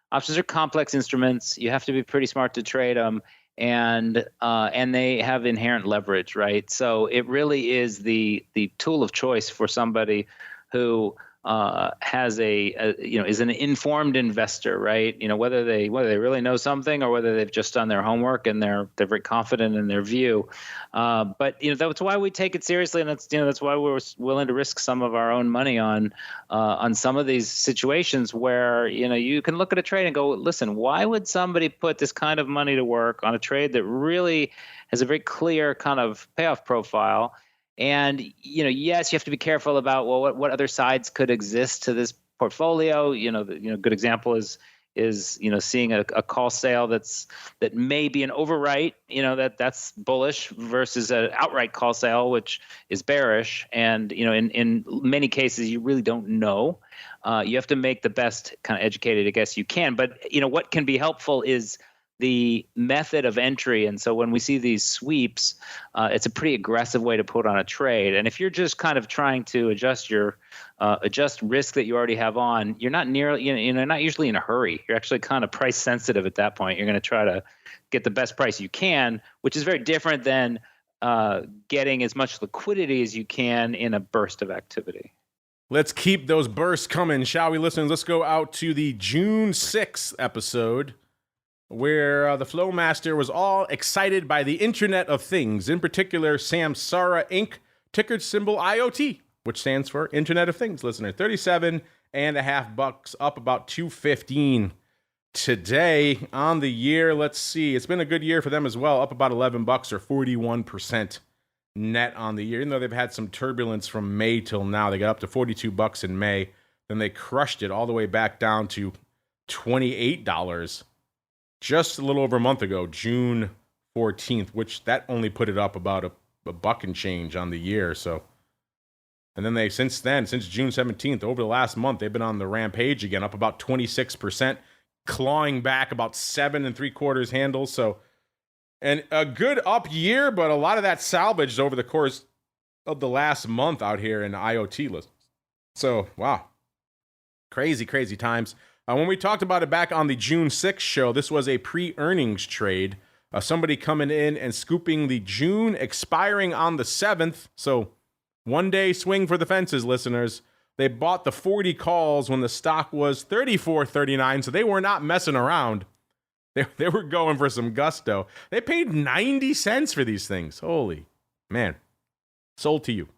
options are complex instruments. You have to be pretty smart to trade them. And they have inherent leverage, right? So it really is the tool of choice for somebody who has is an informed investor, right? Whether they really know something or whether they've just done their homework and they're very confident in their view. But that's why we take it seriously, and that's why we're willing to risk some of our own money on some of these situations where you can look at a trade and go, listen, why would somebody put this kind of money to work on a trade that really has a very clear kind of payoff profile? And, yes, you have to be careful about, well, what other sides could exist to this portfolio. Good example is seeing a call sale that may be an overwrite, that's bullish versus an outright call sale, which is bearish. And, in many cases, you really don't know. You have to make the best kind of educated guess you can. But, what can be helpful is the method of entry. And so when we see these sweeps, it's a pretty aggressive way to put on a trade. And if you're just kind of trying to adjust risk that you already have on, you're not not usually in a hurry. You're actually kind of price sensitive at that point. You're going to try to get the best price you can, which is very different than getting as much liquidity as you can in a burst of activity. Let's keep those bursts coming, shall we, listeners? Let's go out to the June 6th episode, where the Flowmaster was all excited by the Internet of Things, in particular Samsara Inc., ticker symbol IoT, which stands for Internet of Things, listener. $37.50, up about $2.15 today on the year. Let's see. It's been a good year for them as well, up about $11 or 41% net on the year. Even though they've had some turbulence from May till now, they got up to $42 in May. Then they crushed it all the way back down to $28 just a little over a month ago, June 14th, which that only put it up about a buck and change on the year. So, and then since June 17th, over the last month, they've been on the rampage again, up about 26%, clawing back about 7 3/4 handles. So, and a good up year, but a lot of that salvaged over the course of the last month out here in IoT lists. So, wow, crazy times. When we talked about it back on the June 6th show, this was a pre-earnings trade. Somebody coming in and scooping the June, expiring on the 7th. So 1 day swing for the fences, listeners. They bought the 40 calls when the stock was $34.39, so they were not messing around. They were going for some gusto. They paid 90 cents for these things. Holy man. Sold to you.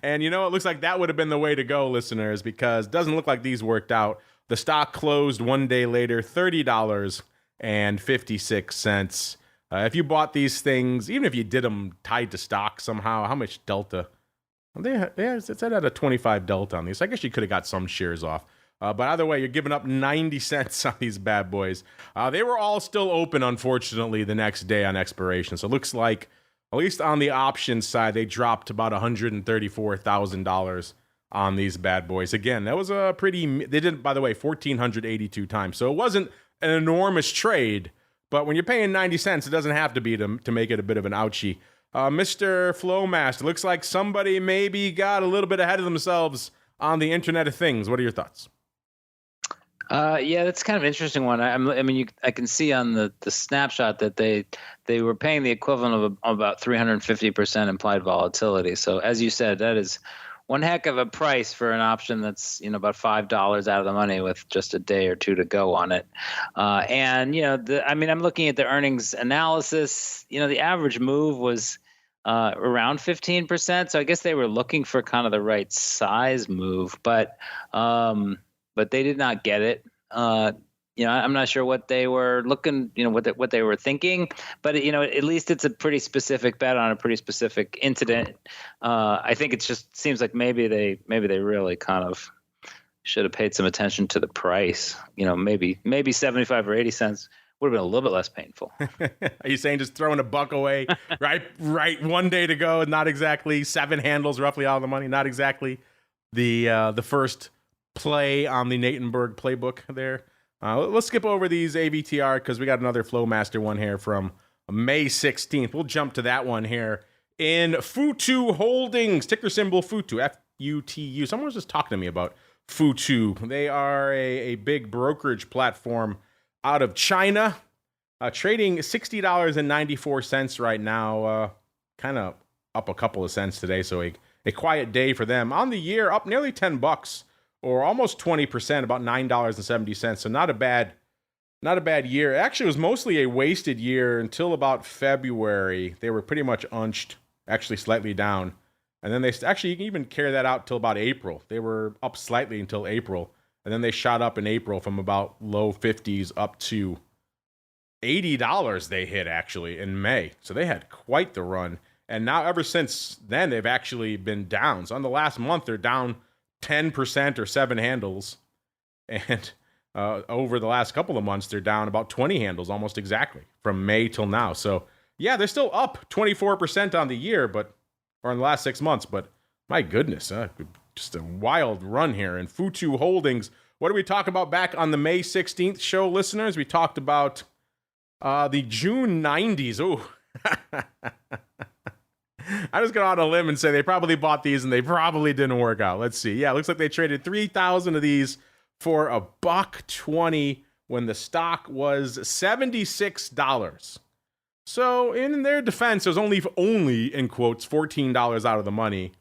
And it looks like that would have been the way to go, listeners, because it doesn't look like these worked out. The stock closed 1 day later, $30.56. If you bought these things, even if you did them tied to stock somehow, how much delta? It said at a 25 delta on these. I guess you could have got some shares off. But either way, you're giving up 90 cents on these bad boys. They were all still open, unfortunately, the next day on expiration. So it looks like, at least on the options side, they dropped about $134,000 on these bad boys. Again, that was a pretty, they did, by the way, 1,482 times. So it wasn't an enormous trade, but when you're paying 90 cents, it doesn't have to be to make it a bit of an ouchie. Mr. Flowmaster, looks like somebody maybe got a little bit ahead of themselves on the Internet of Things. What are your thoughts? Yeah, that's kind of an interesting one. I can see on the snapshot that they were paying the equivalent of about 350% implied volatility. So as you said, that is one heck of a price for an option that's, about $5 out of the money with just a day or two to go on it. And, I'm looking at the earnings analysis. The average move was around 15%. So I guess they were looking for kind of the right size move, but they did not get it. I'm not sure what they were looking, what they were thinking, but at least it's a pretty specific bet on a pretty specific incident. I think it just seems like maybe they really kind of should have paid some attention to the price. Maybe 75 or 80 cents would have been a little bit less painful. Are you saying just throwing a buck away, right? One day to go, not exactly 7 handles roughly out of the money, not exactly the first play on the Natenberg playbook there. Let's skip over these AVTR because we got another Flowmaster one here from May 16th. We'll jump to that one here. In FUTU Holdings, ticker symbol FUTU, F-U-T-U. Someone was just talking to me about FUTU. They are a big brokerage platform out of China, trading $60.94 right now, kind of up a couple of cents today, so a quiet day for them. On the year, up nearly $10, or almost 20%, about $9.70. So not a bad year. Actually, it was mostly a wasted year until about February. They were pretty much unched, actually slightly down. And then you can even carry that out till about April. They were up slightly until April. And then they shot up in April from about low 50s up to $80 they hit actually in May. So they had quite the run. And now ever since then, they've actually been down. So on the last month, they're down 10% or 7 handles. And over the last couple of months, they're down about 20 handles almost exactly from May till now. So yeah, they're still up 24% on the year, or in the last 6 months. But my goodness, just a wild run here. And FUTU Holdings, what did we talk about back on the May 16th show, listeners? We talked about the June 90s. Ooh. I just got on a limb and say they probably bought these and they probably didn't work out. Let's see. Yeah, it looks like they traded 3,000 of these for $1.20 when the stock was $76. So in their defense, it was only in quotes, $14 out of the money.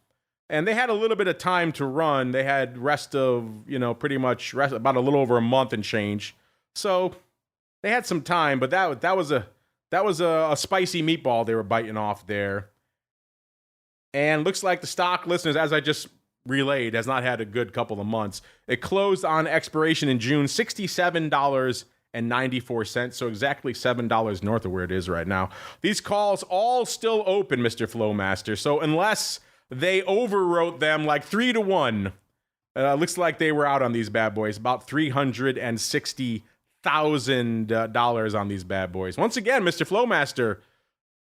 And they had a little bit of time to run. They had pretty much about a little over a month and change. So they had some time, but that was a spicy meatball they were biting off there. And looks like the stock, listeners, as I just relayed, has not had a good couple of months. It closed on expiration in June, $67.94, so exactly $7 north of where it is right now. These calls all still open, Mr. Flowmaster. So unless they overwrote them like 3-1, looks like they were out on these bad boys, about $360,000 on these bad boys. Once again, Mr. Flowmaster,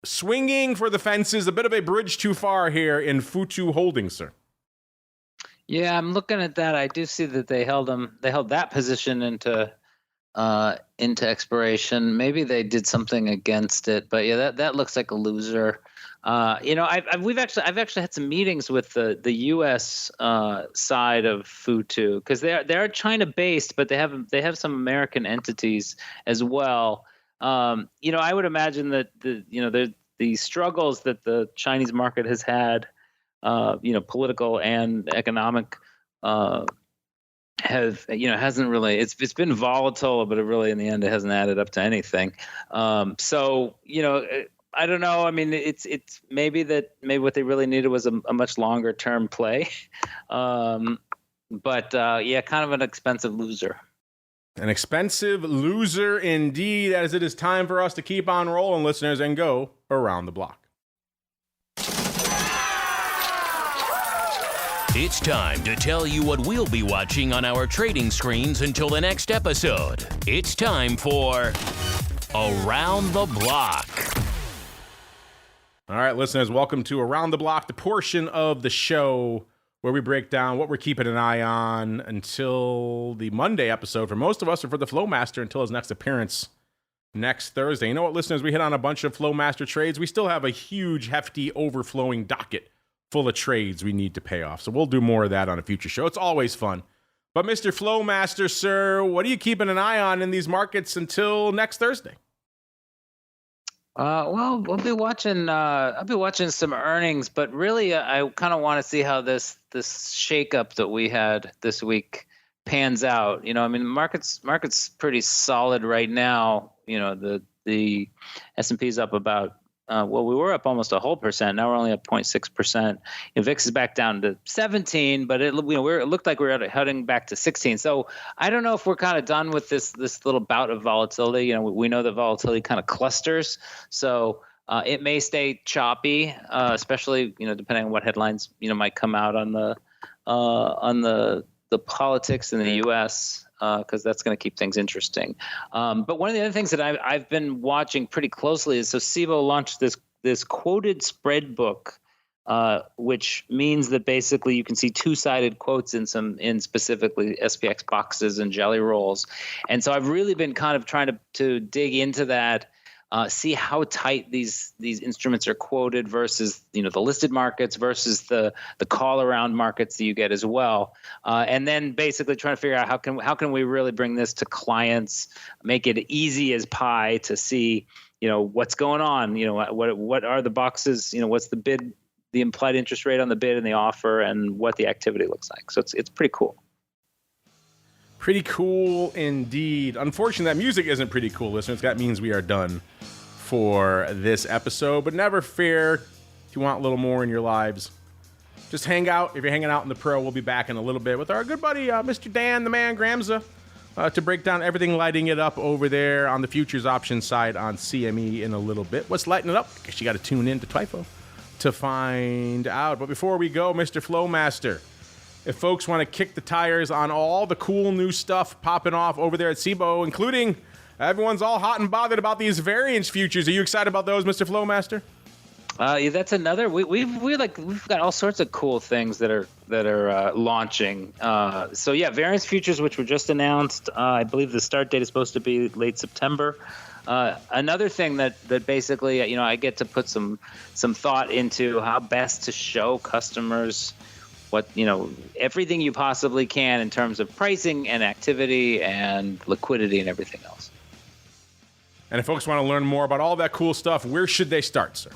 swinging for the fences, a bit of a bridge too far here in FUTU Holdings, sir. Yeah, I'm looking at that. I do see that they held that position into expiration. Maybe they did something against it, but yeah, that looks like a loser. I've actually had some meetings with the U.S. Side of FUTU because they're China based, but they have some American entities as well. I would imagine that the struggles that the Chinese market has had, political and economic, hasn't really. It's been volatile, but it really in the end it hasn't added up to anything. I don't know. I mean, it's maybe what they really needed was a much longer term play, kind of an expensive loser. An expensive loser indeed, as it is time for us to keep on rolling, listeners, and go around the block. It's time to tell you what we'll be watching on our trading screens until the next episode. It's time for Around the Block. All right, listeners, welcome to Around the Block, the portion of the show where we break down what we're keeping an eye on until the Monday episode for most of us, or for the Flowmaster until his next appearance next Thursday. You know what, listeners? We hit on a bunch of Flowmaster trades. We still have a huge, hefty, overflowing docket full of trades we need to pay off. So we'll do more of that on a future show. It's always fun. But Mr. Flowmaster, sir, what are you keeping an eye on in these markets until next Thursday? Well, we'll be watching. I'll be watching some earnings, but really, I kind of want to see how this shakeup that we had this week pans out. I mean, market's pretty solid right now. The S&P is up about. We were up almost a whole percent. Now we're only up 0.6%. VIX is back down to 17, but it looked like we were heading back to 16. So I don't know if we're kind of done with this little bout of volatility. We know that volatility kind of clusters, so it may stay choppy, especially depending on what headlines might come out on the politics in the U.S. Because that's going to keep things interesting. But one of the other things that I've been watching pretty closely is Cboe launched this quoted spread book, which means that basically you can see two-sided quotes in specifically SPX boxes and jelly rolls. And so I've really been kind of trying to dig into that. See how tight these instruments are quoted versus the listed markets versus the call around markets that you get as well, and then basically trying to figure out how can we really bring this to clients, make it easy as pie to see what's going on, what are the boxes, what's the bid, the implied interest rate on the bid and the offer, and what the activity looks like. So it's pretty cool. Pretty cool indeed. Unfortunately, that music isn't pretty cool, listeners. That means we are done for this episode. But never fear, if you want a little more in your lives, just hang out. If you're hanging out in the Pro, we'll be back in a little bit with our good buddy, Mr. Dan, the man, Gramza, to break down everything lighting it up over there on the futures options side on CME in a little bit. What's lighting it up? I guess you got to tune in to TWIFO to find out. But before we go, Mr. Flowmaster, if folks want to kick the tires on all the cool new stuff popping off over there at Cboe, including everyone's all hot and bothered about these variance futures. Are you excited about those, Mr. Flowmaster? Yeah, that's another. We've got all sorts of cool things that are launching. So yeah, variance futures, which were just announced. I believe the start date is supposed to be late September. Another thing that basically I get to put some thought into how best to show customers what everything you possibly can in terms of pricing and activity and liquidity and everything else. And if folks want to learn more about all that cool stuff, where should they start, sir?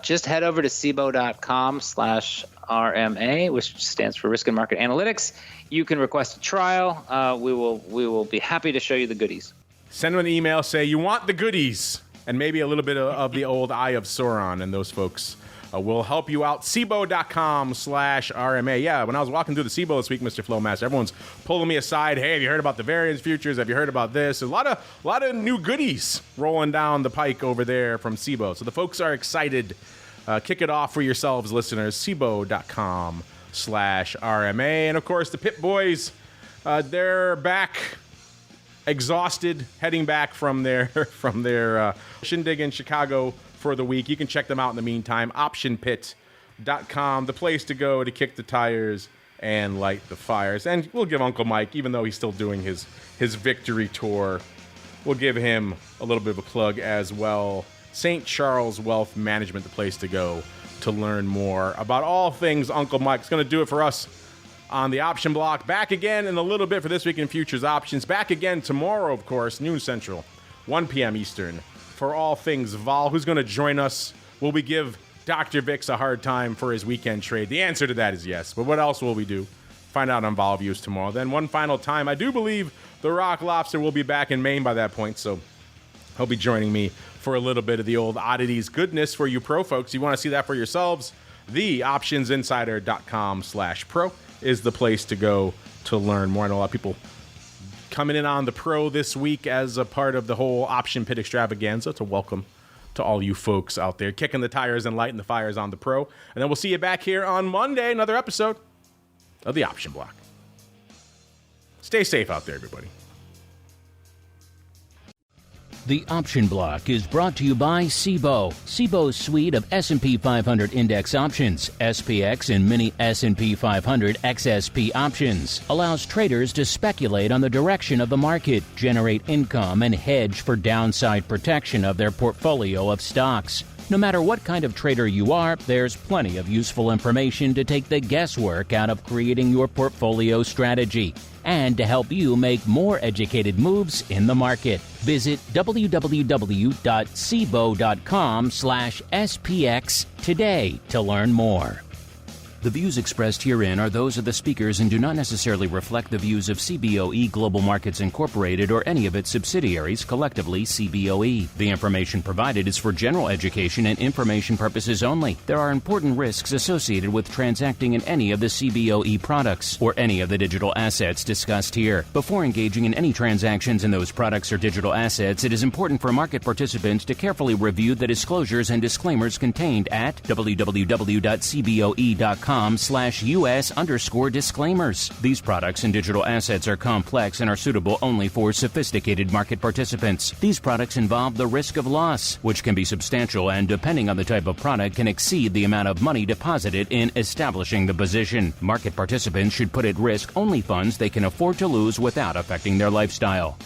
Just head over to Cboe.com/RMA, which stands for Risk and Market Analytics. You can request a trial. We will be happy to show you the goodies. Send them an email, say you want the goodies, and maybe a little bit of the old Eye of Sauron, and those folks will help you out. Cboe.com/RMA. Yeah, when I was walking through the Cboe this week, Mr. Flowmaster, everyone's pulling me aside. Hey, have you heard about the variance futures? Have you heard about this? There's a lot of new goodies rolling down the pike over there from Cboe. So the folks are excited. Kick it off for yourselves, listeners. Cboe.com/RMA. And of course, the Pip Boys, they're back, exhausted, heading back from their shindig in Chicago for the week. You can check them out in the meantime. Optionpit.com, the place to go to kick the tires and light the fires. And we'll give Uncle Mike, even though he's still doing his victory tour, we'll give him a little bit of a plug as well. St. Charles Wealth Management, the place to go to learn more about all things Uncle Mike. It's going to do it for us on the option block. Back again in a little bit for This Week in Futures Options. Back again tomorrow, of course, noon Central, 1 p.m. Eastern, for all things vol. Who's going to join us? Will we give Dr. Vix a hard time for his weekend trade? The answer to that is yes. But what else will we do? Find out on Vol Views tomorrow. Then one final time, I do believe the Rock Lobster will be back in Maine by that point, so he'll be joining me for a little bit of the old oddities goodness for you pro folks. You want to see that for yourselves? TheOptionsInsider.com/pro is the place to go to learn more. I know a lot of people coming in on the Pro this week as a part of the whole Option Pit extravaganza. So welcome to all you folks out there kicking the tires and lighting the fires on the Pro. And then we'll see you back here on Monday, another episode of the Option Block. Stay safe out there, everybody. The Option Block is brought to you by Cboe. Cboe's suite of S&P 500 index options, SPX and mini S&P 500 XSP options, allows traders to speculate on the direction of the market, generate income, and hedge for downside protection of their portfolio of stocks. No matter what kind of trader you are, there's plenty of useful information to take the guesswork out of creating your portfolio strategy and to help you make more educated moves in the market. Visit www.cboe.com/SPX today to learn more. The views expressed herein are those of the speakers and do not necessarily reflect the views of Cboe Global Markets Incorporated or any of its subsidiaries, collectively Cboe. The information provided is for general education and information purposes only. There are important risks associated with transacting in any of the Cboe products or any of the digital assets discussed here. Before engaging in any transactions in those products or digital assets, it is important for market participants to carefully review the disclosures and disclaimers contained at www.cboe.com/US_disclaimers. These products and digital assets are complex and are suitable only for sophisticated market participants. These products involve the risk of loss, which can be substantial and, depending on the type of product, can exceed the amount of money deposited in establishing the position. Market participants should put at risk only funds they can afford to lose without affecting their lifestyle.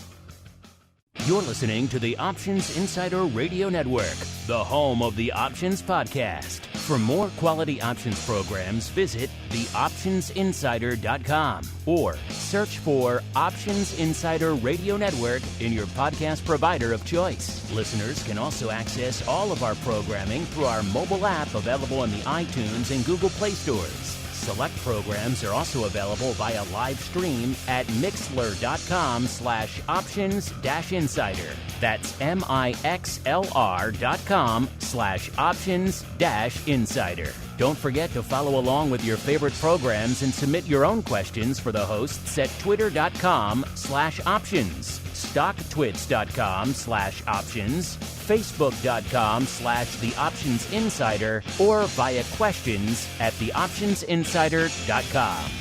You're listening to the Options Insider Radio Network, the home of the Options Podcast. For more quality options programs, visit theoptionsinsider.com or search for Options Insider Radio Network in your podcast provider of choice. Listeners can also access all of our programming through our mobile app available in the iTunes and Google Play stores. Select programs are also available via live stream at mixlr.com/options-insider. That's mixlr.com/options-insider. Don't forget to follow along with your favorite programs and submit your own questions for the hosts at twitter.com/options, stocktwits.com/options, facebook.com/theoptionsinsider, or via questions at theoptionsinsider.com.